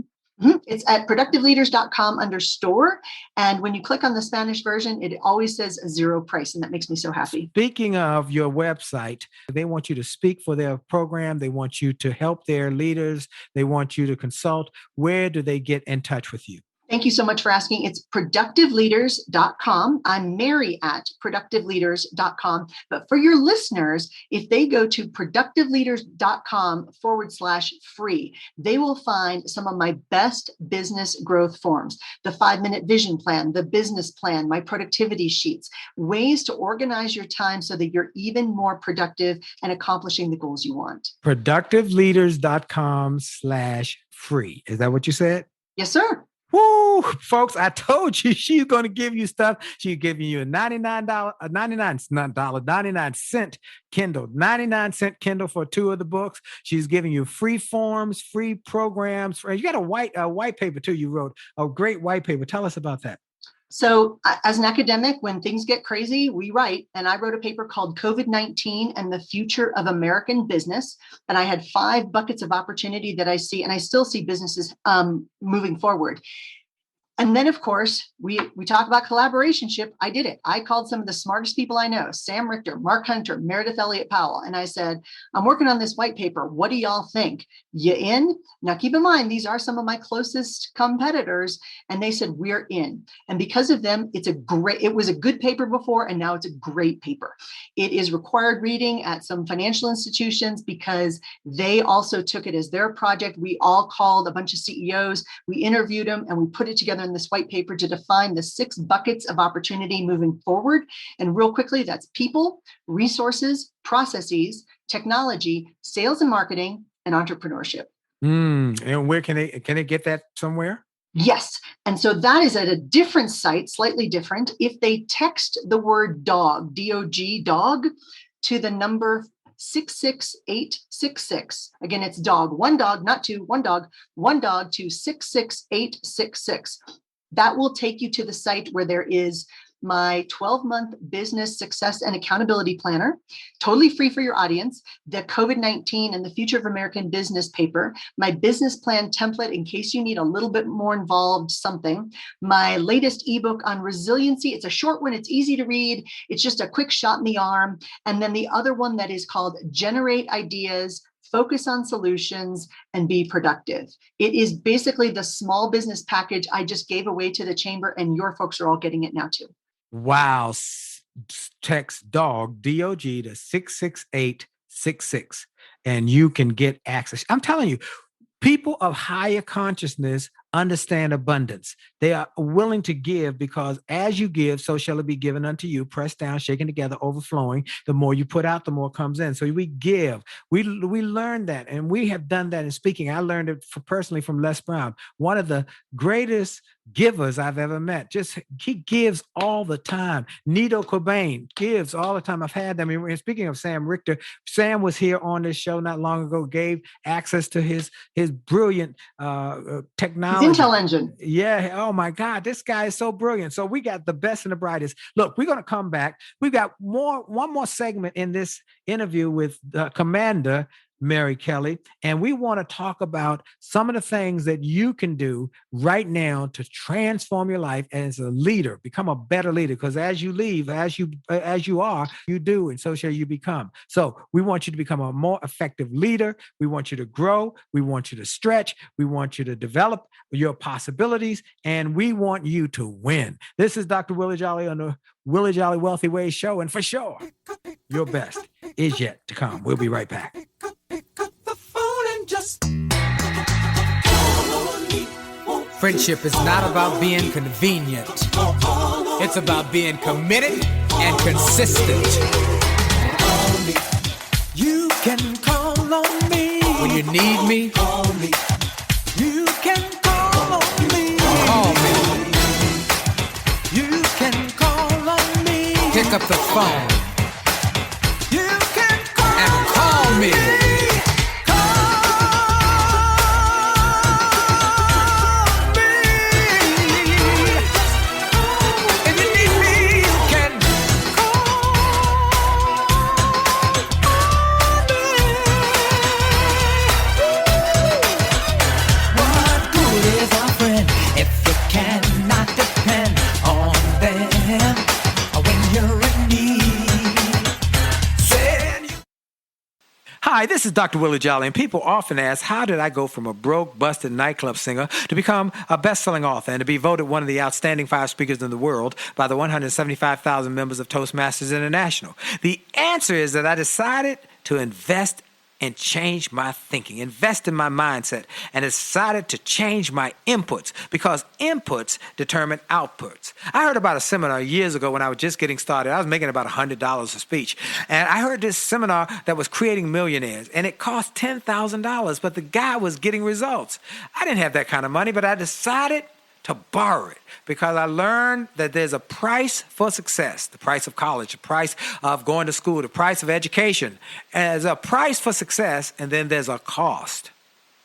D: It's at productiveleaders.com under store. And when you click on the Spanish version, it always says zero price. And that makes me so happy.
A: Speaking of your website, they want you to speak for their program. They want you to help their leaders. They want you to consult. Where do they get in touch with you?
D: Thank you so much for asking. It's productiveleaders.com. I'm Mary at productiveleaders.com. But for your listeners, if they go to productiveleaders.com/free, they will find some of my best business growth forms, the 5-minute vision plan, the business plan, my productivity sheets, ways to organize your time so that you're even more productive and accomplishing the goals you want.
A: Productiveleaders.com/free. Is that what you said?
D: Yes, sir.
A: Woo, folks, I told you she's going to give you stuff. She's giving you a $99 Kindle, 99-cent Kindle for 2 of the books. She's giving you free forms, free programs. You got a white paper too you wrote, a great white paper. Tell us about that.
D: So as an academic, when things get crazy, we write. And I wrote a paper called COVID-19 and the Future of American Business. And I had 5 buckets of opportunity that I see, and I still see businesses moving forward. And then, of course, we talk about collaborationship. I did it. I called some of the smartest people I know, Sam Richter, Mark Hunter, Meredith Elliott Powell. And I said, I'm working on this white paper. What do y'all think? You in? Now, keep in mind, these are some of my closest competitors. And they said, we're in. And because of them, it was a good paper before, and now it's a great paper. It is required reading at some financial institutions because they also took it as their project. We all called a bunch of CEOs. We interviewed them, and we put it together in this white paper to define the 6 buckets of opportunity moving forward. And real quickly, that's people, resources, processes, technology, sales and marketing, and entrepreneurship.
A: And where can they get that somewhere?
D: Yes. And so that is at a different site, slightly different. If they text the word dog, D-O-G, dog, to the number 66866. Again, it's dog, one dog, not 2, one dog to 66866. That will take you to the site where there is my 12-month business success and accountability planner, totally free for your audience, the COVID-19 and the Future of American Business paper, my business plan template in case you need a little bit more involved something, my latest ebook on resiliency. It's a short one. It's easy to read. It's just a quick shot in the arm. And then the other one that is called Generate Ideas, Focus on Solutions, and Be Productive. It is basically the small business package I just gave away to the chamber, and your folks are all getting it now too.
A: Wow. Text dog, D-O-G, to 66866, and you can get access. I'm telling you, people of higher consciousness understand abundance. They are willing to give because as you give, so shall it be given unto you, pressed down, shaken together, overflowing. The more you put out, the more comes in. So we give. We learn that, and we have done that in speaking. I learned it personally from Les Brown. One of the greatest givers I've ever met. Just he gives all the time. Nito Cobain gives all the time. I've had them. And speaking of Sam Richter, Sam was here on this show not long ago, gave access to his brilliant technology.
D: His Intel engine.
A: Yeah. Oh my God, this guy is so brilliant. So we got the best and the brightest. Look, we're going to come back. We've got one more segment in this interview with Commander Mary Kelly, and we want to talk about some of the things that you can do right now to transform your life as a leader, become a better leader. Because as you leave, as you are, you do, and so shall you become. So we want you to become a more effective leader. We want you to grow. We want you to stretch. We want you to develop your possibilities, and we want you to win. This is Dr. Willie Jolley on the Willie Jolley Wealthy Ways show, and for sure, your best is yet to come. We'll be right back.
F: Friendship is not about being convenient. It's about being committed and consistent. You can call on me when you need me. Call me. You can call on me. Call me. You can call on me. Pick up the phone. You can call and call me.
A: Hi, this is Dr. Willie Jolley, and people often ask, how did I go from a broke, busted nightclub singer to become a best-selling author and to be voted one of the outstanding 5 speakers in the world by the 175,000 members of Toastmasters International? The answer is that I decided to invest and change my thinking, invest in my mindset, and decided to change my inputs because inputs determine outputs. I heard about a seminar years ago when I was just getting started. I was making about $100 a speech. And I heard this seminar that was creating millionaires, and it cost $10,000, but the guy was getting results. I didn't have that kind of money, but I decided to borrow it because I learned that there's a price for success, the price of college, the price of going to school, the price of education. And there's a price for success, and then there's a cost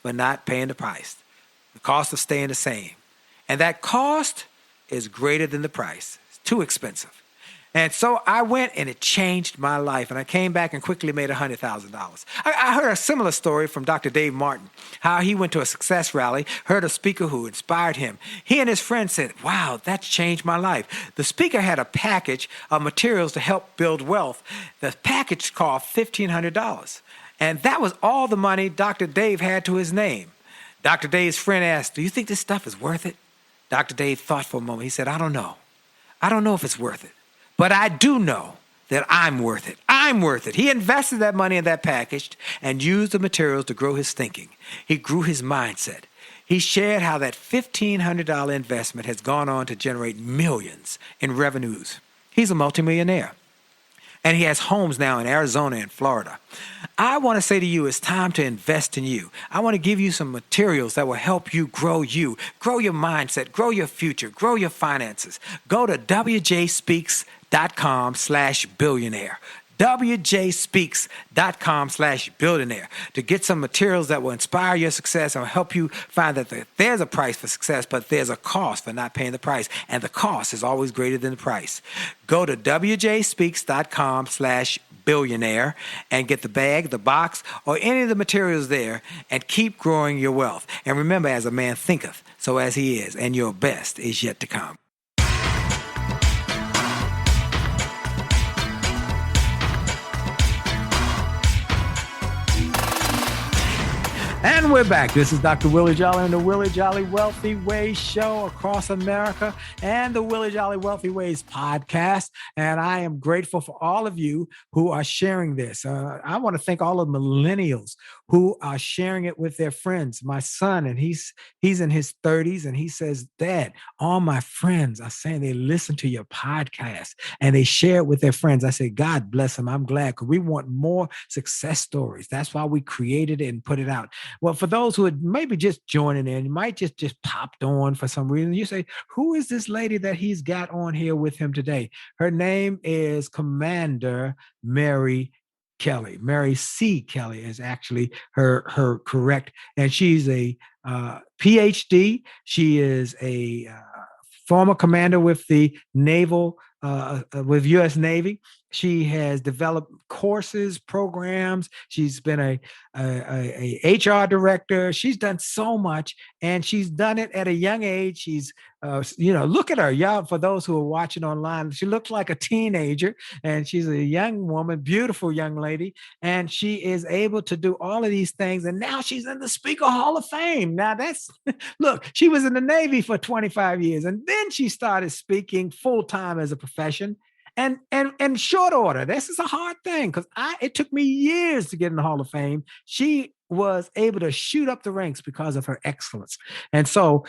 A: for not paying the price, the cost of staying the same. And that cost is greater than the price. It's too expensive. And so I went and it changed my life. And I came back and quickly made $100,000. I heard a similar story from Dr. Dave Martin, how he went to a success rally, heard a speaker who inspired him. He and his friends said, wow, that's changed my life. The speaker had a package of materials to help build wealth. The package cost $1,500. And that was all the money Dr. Dave had to his name. Dr. Dave's friend asked, do you think this stuff is worth it? Dr. Dave thought for a moment. He said, I don't know. I don't know if it's worth it. But I do know that I'm worth it. I'm worth it. He invested that money in that package and used the materials to grow his thinking. He grew his mindset. He shared how that $1,500 investment has gone on to generate millions in revenues. He's a multimillionaire. And he has homes now in Arizona and Florida. I want to say to you, it's time to invest in you. I want to give you some materials that will help you, grow your mindset, grow your future, grow your finances. Go to wjspeaks.com/billionaire. wjspeaks.com/billionaire to get some materials that will inspire your success and will help you find that there's a price for success, but there's a cost for not paying the price. And the cost is always greater than the price. Go to wjspeaks.com/billionaire and get the bag, the box, or any of the materials there and keep growing your wealth. And remember, as a man thinketh, so as he is, and your best is yet to come. And we're back. This is Dr. Willie Jolley on the Willie Jolley Wealthy Ways show across America and the Willie Jolley Wealthy Ways podcast. And I am grateful for all of you who are sharing this. I want to thank all of the millennials who are sharing it with their friends. My son, and he's in his 30s, and he says, Dad, all my friends are saying they listen to your podcast and they share it with their friends. I say, God bless them. I'm glad, because we want more success stories. That's why we created it and put it out. Well, for those who are maybe just joining in, you might just popped on for some reason. You say, who is this lady that he's got on here with him today? Her name is Commander Mary Kelly. Mary C. Kelly is actually her correct, and she's a PhD. She is a former commander with the naval, with U.S. Navy. She has developed courses, programs. She's been a HR director. She's done so much, and she's done it at a young age. She's, look at her. Y'all, for those who are watching online, she looks like a teenager, and she's a young woman, beautiful young lady, and she is able to do all of these things. And now she's in the Speaker Hall of Fame. Now that's, look, she was in the Navy for 25 years, and then she started speaking full time as a profession. And short order, this is a hard thing because it took me years to get in the Hall of Fame. She was able to shoot up the ranks because of her excellence. And so,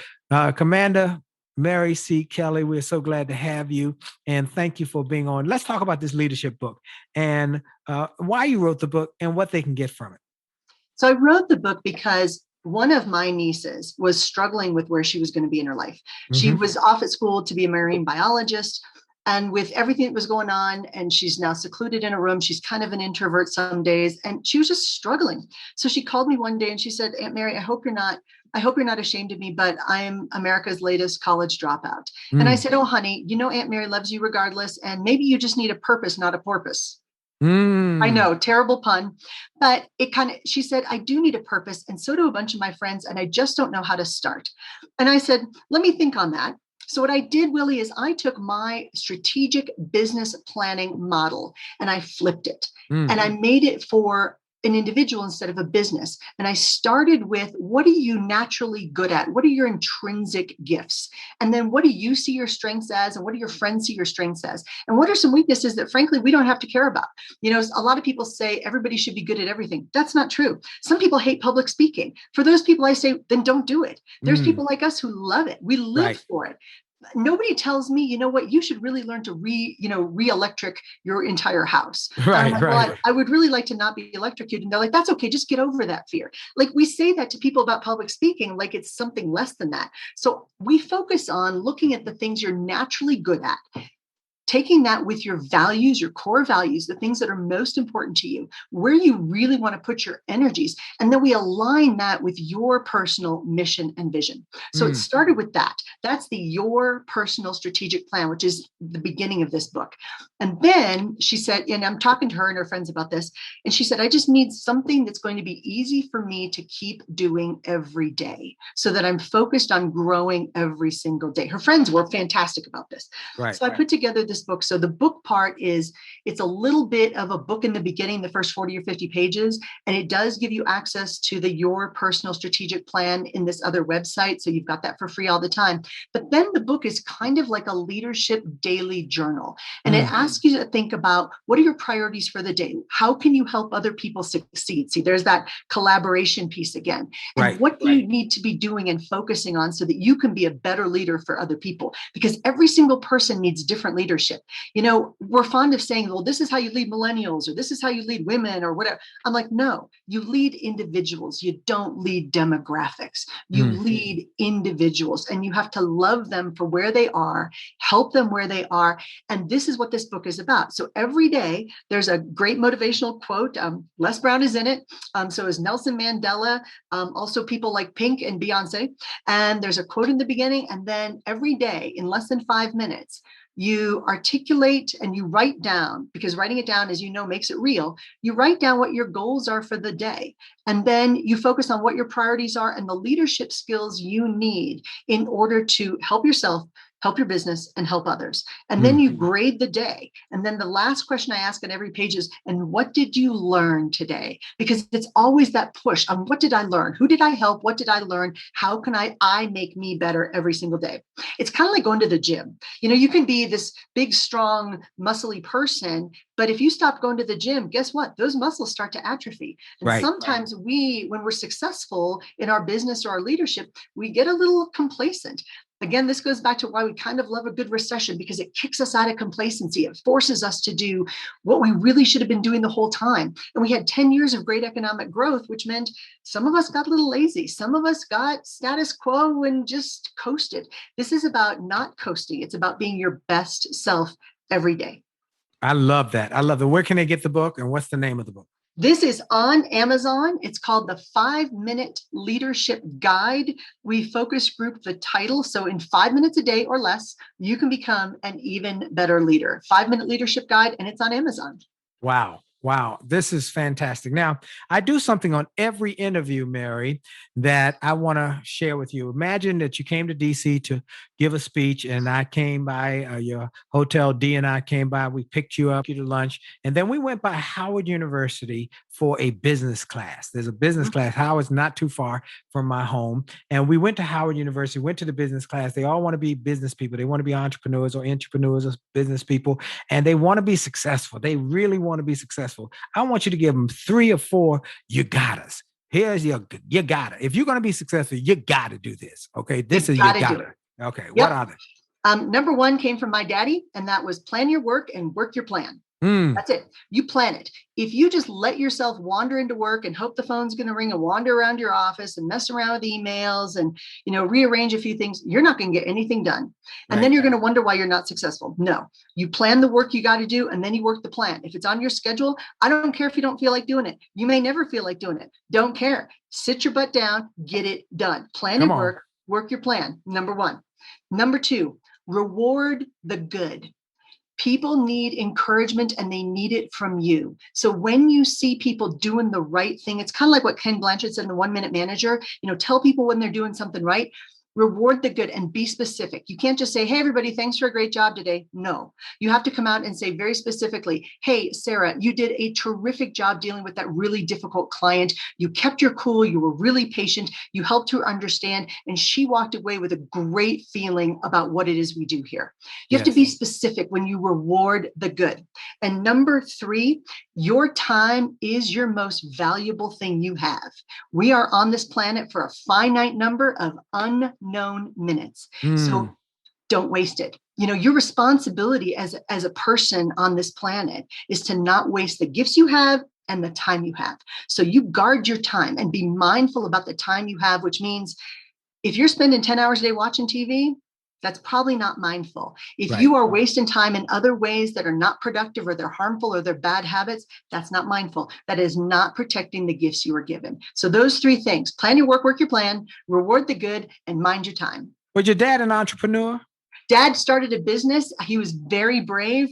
A: Commander Mary C. Kelly, we're so glad to have you. And thank you for being on. Let's talk about this leadership book and why you wrote the book and what they can get from it.
D: So I wrote the book because one of my nieces was struggling with where she was going to be in her life. Mm-hmm. She was off at school to be a marine biologist. And with everything that was going on, and she's now secluded in a room, she's kind of an introvert some days, and she was just struggling. So she called me one day and she said, Aunt Mary, I hope you're not ashamed of me, but I'm America's latest college dropout. Mm. And I said, oh, honey, Aunt Mary loves you regardless. And maybe you just need a purpose, not a porpoise. I know, terrible pun, but she said, I do need a purpose. And so do a bunch of my friends. And I just don't know how to start. And I said, let me think on that. So what I did, Willie, is I took my strategic business planning model and I flipped it and I made it for an individual instead of a business. And I started with, what are you naturally good at? What are your intrinsic gifts? And then what do you see your strengths as? And what do your friends see your strengths as? And what are some weaknesses that, frankly, we don't have to care about? A lot of people say everybody should be good at everything. That's not true. Some people hate public speaking. For those people, I say, then don't do it. There's people like us who love it. We live for it. Nobody tells me, you should really learn to re-electric your entire house. Right. Well, I would really like to not be electrocuted. And they're like, that's okay. Just get over that fear. Like we say that to people about public speaking, like it's something less than that. So we focus on looking at the things you're naturally good at, taking that with your values, your core values, the things that are most important to you, where you really want to put your energies. And then we align that with your personal mission and vision. So it started with that. That's your personal strategic plan, which is the beginning of this book. And then she said, and I'm talking to her and her friends about this, and she said, I just need something that's going to be easy for me to keep doing every day so that I'm focused on growing every single day. Her friends were fantastic about this. Right, so I put together this book. So the book part is, it's a little bit of a book in the beginning, the first 40 or 50 pages, and it does give you access to your personal strategic plan in this other website. So you've got that for free all the time. But then the book is kind of like a leadership daily journal. And it asks you to think about, what are your priorities for the day? How can you help other people succeed? See, there's that collaboration piece again. And what do you need to be doing and focusing on so that you can be a better leader for other people? Because every single person needs different leadership. We're fond of saying, well, this is how you lead millennials, or this is how you lead women, or whatever. I'm like, no, you lead individuals. You don't lead demographics. You lead individuals, and you have to love them for where they are, help them where they are. And this is what this book is about. So every day there's a great motivational quote. Les Brown is in it. So is Nelson Mandela, also people like Pink and Beyonce. And there's a quote in the beginning. And then every day in less than 5 minutes, you articulate and you write down, because writing it down, as you know, makes it real. You write down what your goals are for the day. And then you focus on what your priorities are and the leadership skills you need in order to help yourself, help your business, and help others. And then you grade the day. And then the last question I ask on every page is, and what did you learn today? Because it's always that push on, what did I learn? Who did I help? What did I learn? How can I make me better every single day? It's kind of like going to the gym. You can be this big, strong, muscly person, But if you stop going to the gym, guess what? Those muscles start to atrophy. And
A: Right.
D: sometimes when we're successful in our business or our leadership, we get a little complacent. Again, this goes back to why we kind of love a good recession, because it kicks us out of complacency. It forces us to do what we really should have been doing the whole time. And we had 10 years of great economic growth, which meant some of us got a little lazy. Some of us got status quo and just coasted. This is about not coasting. It's about being your best self every day.
A: I love that. I love it. Where can they get the book, and what's the name of the book?
D: This is on Amazon. It's called the 5-Minute Leadership Guide. We focus group the title. So in 5 minutes a day or less, you can become an even better leader. 5-Minute Leadership Guide, and it's on Amazon.
A: Wow. Wow. This is fantastic. Now, I do something on every interview, Mary, that I want to share with you. Imagine that you came to DC to give a speech, and I came by your hotel. D and I came by. We picked you up to lunch, and then we went by Howard University for a business class. There's a business class. Howard's not too far from my home. And we went to Howard University, went to the business class. They all want to be business people. They want to be entrepreneurs or business people, and they want to be successful. They really want to be successful. I want you to give them 3 or 4 you gotta. Here's your you gotta. If you're going to be successful, you got to do this. Okay. This is you gotta. Okay.
D: Yep.
A: What are they?
D: Number 1 came from my daddy, and that was plan your work and work your plan. That's it. You plan it. If you just let yourself wander into work and hope the phone's going to ring and wander around your office and mess around with emails and, rearrange a few things, you're not going to get anything done. And then you're going to wonder why you're not successful. No, you plan the work you got to do, and then you work the plan. If it's on your schedule, I don't care if you don't feel like doing it. You may never feel like doing it. Don't care. Sit your butt down, get it done. Plan your work, work your plan. Number 1. Number 2, reward the good. People need encouragement, and they need it from you. So when you see people doing the right thing, it's kind of like what Ken Blanchard said in the 1-Minute Manager, tell people when they're doing something right. Reward the good and be specific. You can't just say, hey, everybody, thanks for a great job today. No, you have to come out and say very specifically, hey, Sarah, you did a terrific job dealing with that really difficult client. You kept your cool. You were really patient. You helped her understand. And she walked away with a great feeling about what it is we do here. You have to be specific when you reward the good. And number 3, your time is your most valuable thing you have. We are on this planet for a finite number of unknown minutes. So don't waste it. Your responsibility as a person on this planet is to not waste the gifts you have and the time you have. So you guard your time and be mindful about the time you have, which means if you're spending 10 hours a day watching TV, that's probably not mindful. If you are wasting time in other ways that are not productive, or they're harmful, or they're bad habits, that's not mindful. That is not protecting the gifts you were given. So those 3 things: plan your work, work your plan, reward the good, and mind your time.
A: Was your dad an entrepreneur?
D: Dad started a business. He was very brave.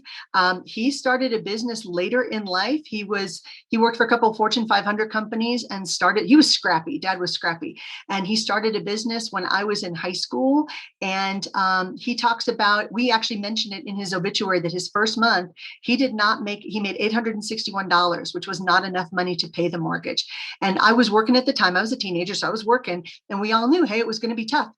D: He started a business later in life. He worked for a couple of Fortune 500 companies and he was scrappy. Dad was scrappy. And he started a business when I was in high school. And he talks about, we actually mentioned it in his obituary, that his first month, he made $861, which was not enough money to pay the mortgage. And I was working at the time. I was a teenager, so I was working, and we all knew, hey, it was going to be tough.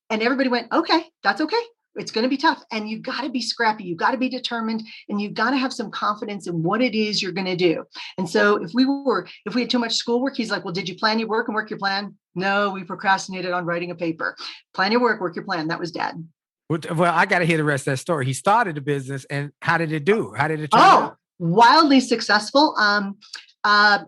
D: And everybody went, okay, that's okay. It's going to be tough. And you got to be scrappy. You got to be determined, and you got to have some confidence in what it is you're going to do. And so if we had too much schoolwork, he's like, well, did you plan your work and work your plan? No, we procrastinated on writing a paper. Plan your work, work your plan. That was Dad.
A: Well, I got to hear the rest of that story. He started a business, and how did it do? How did it turn out?
D: Wildly successful.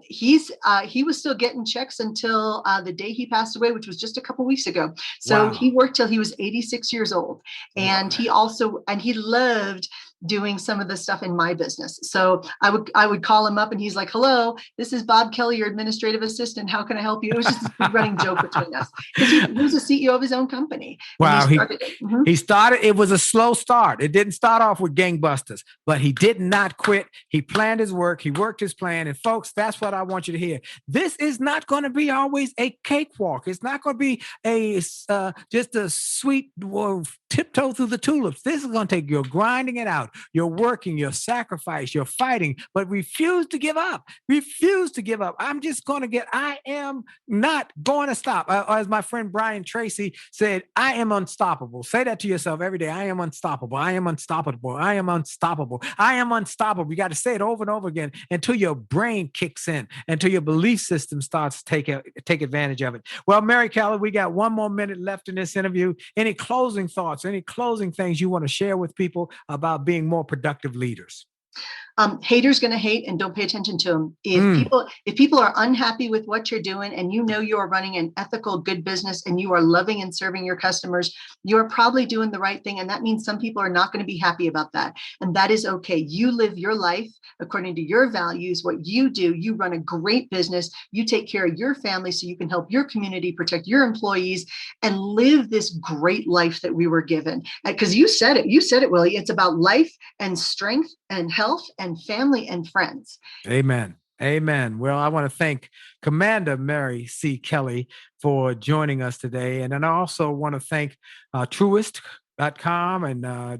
D: He was still getting checks until the day he passed away, which was just a couple weeks ago. So he worked till he was 86 years old. And he loved doing some of the stuff in my business. So I would call him up, and he's like, hello, this is Bob Kelly, your administrative assistant. How can I help you? It was just a running joke between us, because he was a CEO of his own company.
A: Wow. He started, it was a slow start. It didn't start off with gangbusters, but he did not quit. He planned his work. He worked his plan. And folks, that's what I want you to hear. This is not going to be always a cakewalk. It's not going to be just a sweet tiptoe through the tulips. This is going to take your grinding it out. You're working, you're sacrificing, you're fighting, but refuse to give up. Refuse to give up. I am not going to stop. As my friend Brian Tracy said, I am unstoppable. Say that to yourself every day. I am unstoppable. I am unstoppable. I am unstoppable. I am unstoppable. You got to say it over and over again until your brain kicks in, until your belief system starts to take advantage of it. Well, Mary Keller, we got 1 more minute left in this interview. Any closing thoughts, any closing things you want to share with people about being more productive leaders?
D: Haters going to hate, and don't pay attention to them. If people are unhappy with what you're doing, and you know you are running an ethical, good business, and you are loving and serving your customers, you are probably doing the right thing. And that means some people are not going to be happy about that. And that is okay. You live your life according to your values, what you do. You run a great business. You take care of your family so you can help your community, protect your employees, and live this great life that we were given. Because you said it, Willie. It's about life and strength and health and family and friends.
A: Amen. Amen. Well, I want to thank Commander Mary C. Kelly for joining us today. And then I also want to thank Truist.com and I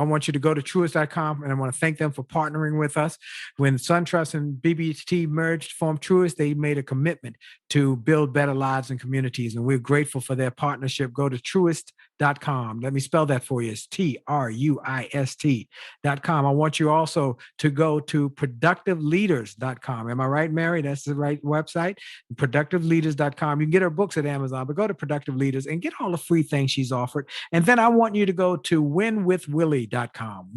A: want you to go to Truist.com, and I want to thank them for partnering with us. When SunTrust and BB&T merged to form Truist, they made a commitment to build better lives and communities, and we're grateful for their partnership. Go to Truist.com. Let me spell that for you. It's TRUIST.com. I want you also to go to ProductiveLeaders.com. Am I right, Mary? That's the right website. ProductiveLeaders.com. You can get her books at Amazon, but go to Productive Leaders and get all the free things she's offered. And then I want you to go to WinWithWillie.com.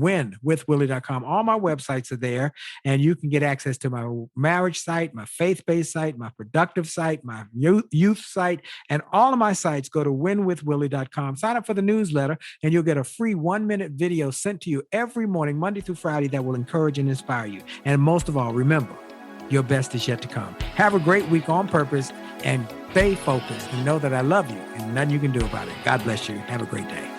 A: WinWithWillie.com. All my websites are there, and you can get access to my marriage site, my faith-based site, my productive site, my youth site, and all of my sites. Go to WinWithWillie.com. Sign up for the newsletter, and you'll get a free 1-minute video sent to you every morning, Monday through Friday, that will encourage and inspire you. And most of all, remember, your best is yet to come. Have a great week on purpose, and stay focused, and know that I love you and nothing you can do about it. God bless you. Have a great day.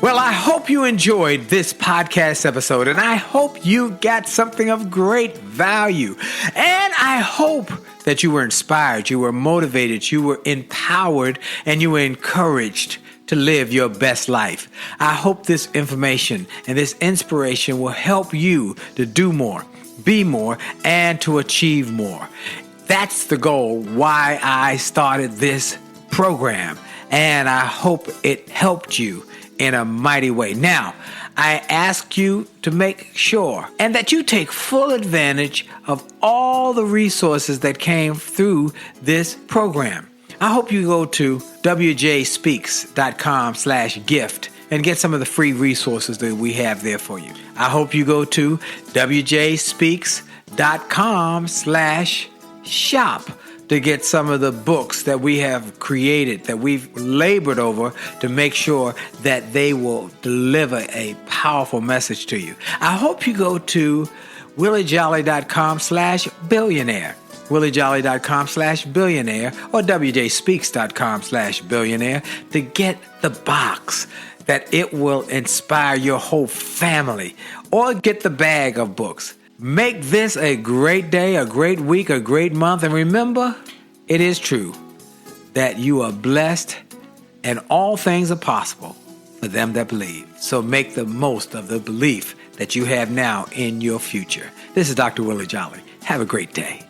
A: Well, I hope you enjoyed this podcast episode, and I hope you got something of great value. And I hope that you were inspired, you were motivated, you were empowered, and you were encouraged to live your best life. I hope this information and this inspiration will help you to do more, be more, and to achieve more. That's the goal why I started this program, and I hope it helped you in a mighty way. Now, I ask you to make sure and that you take full advantage of all the resources that came through this program. I hope you go to wjspeaks.com/gift and get some of the free resources that we have there for you. I hope you go to wjspeaks.com/shop to get some of the books that we have created, that we've labored over to make sure that they will deliver a powerful message to you. I hope you go to williejolly.com/billionaire, williejolly.com/billionaire, or wjspeaks.com/billionaire to get the box that it will inspire your whole family, or get the bag of books. Make this a great day, a great week, a great month. And remember, it is true that you are blessed and all things are possible for them that believe. So make the most of the belief that you have now in your future. This is Dr. Willie Jolley. Have a great day.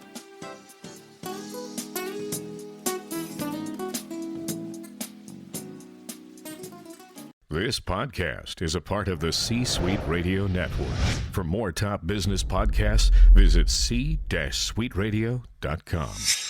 C: This podcast is a part of the C-Suite Radio Network. For more top business podcasts, visit c-suiteradio.com.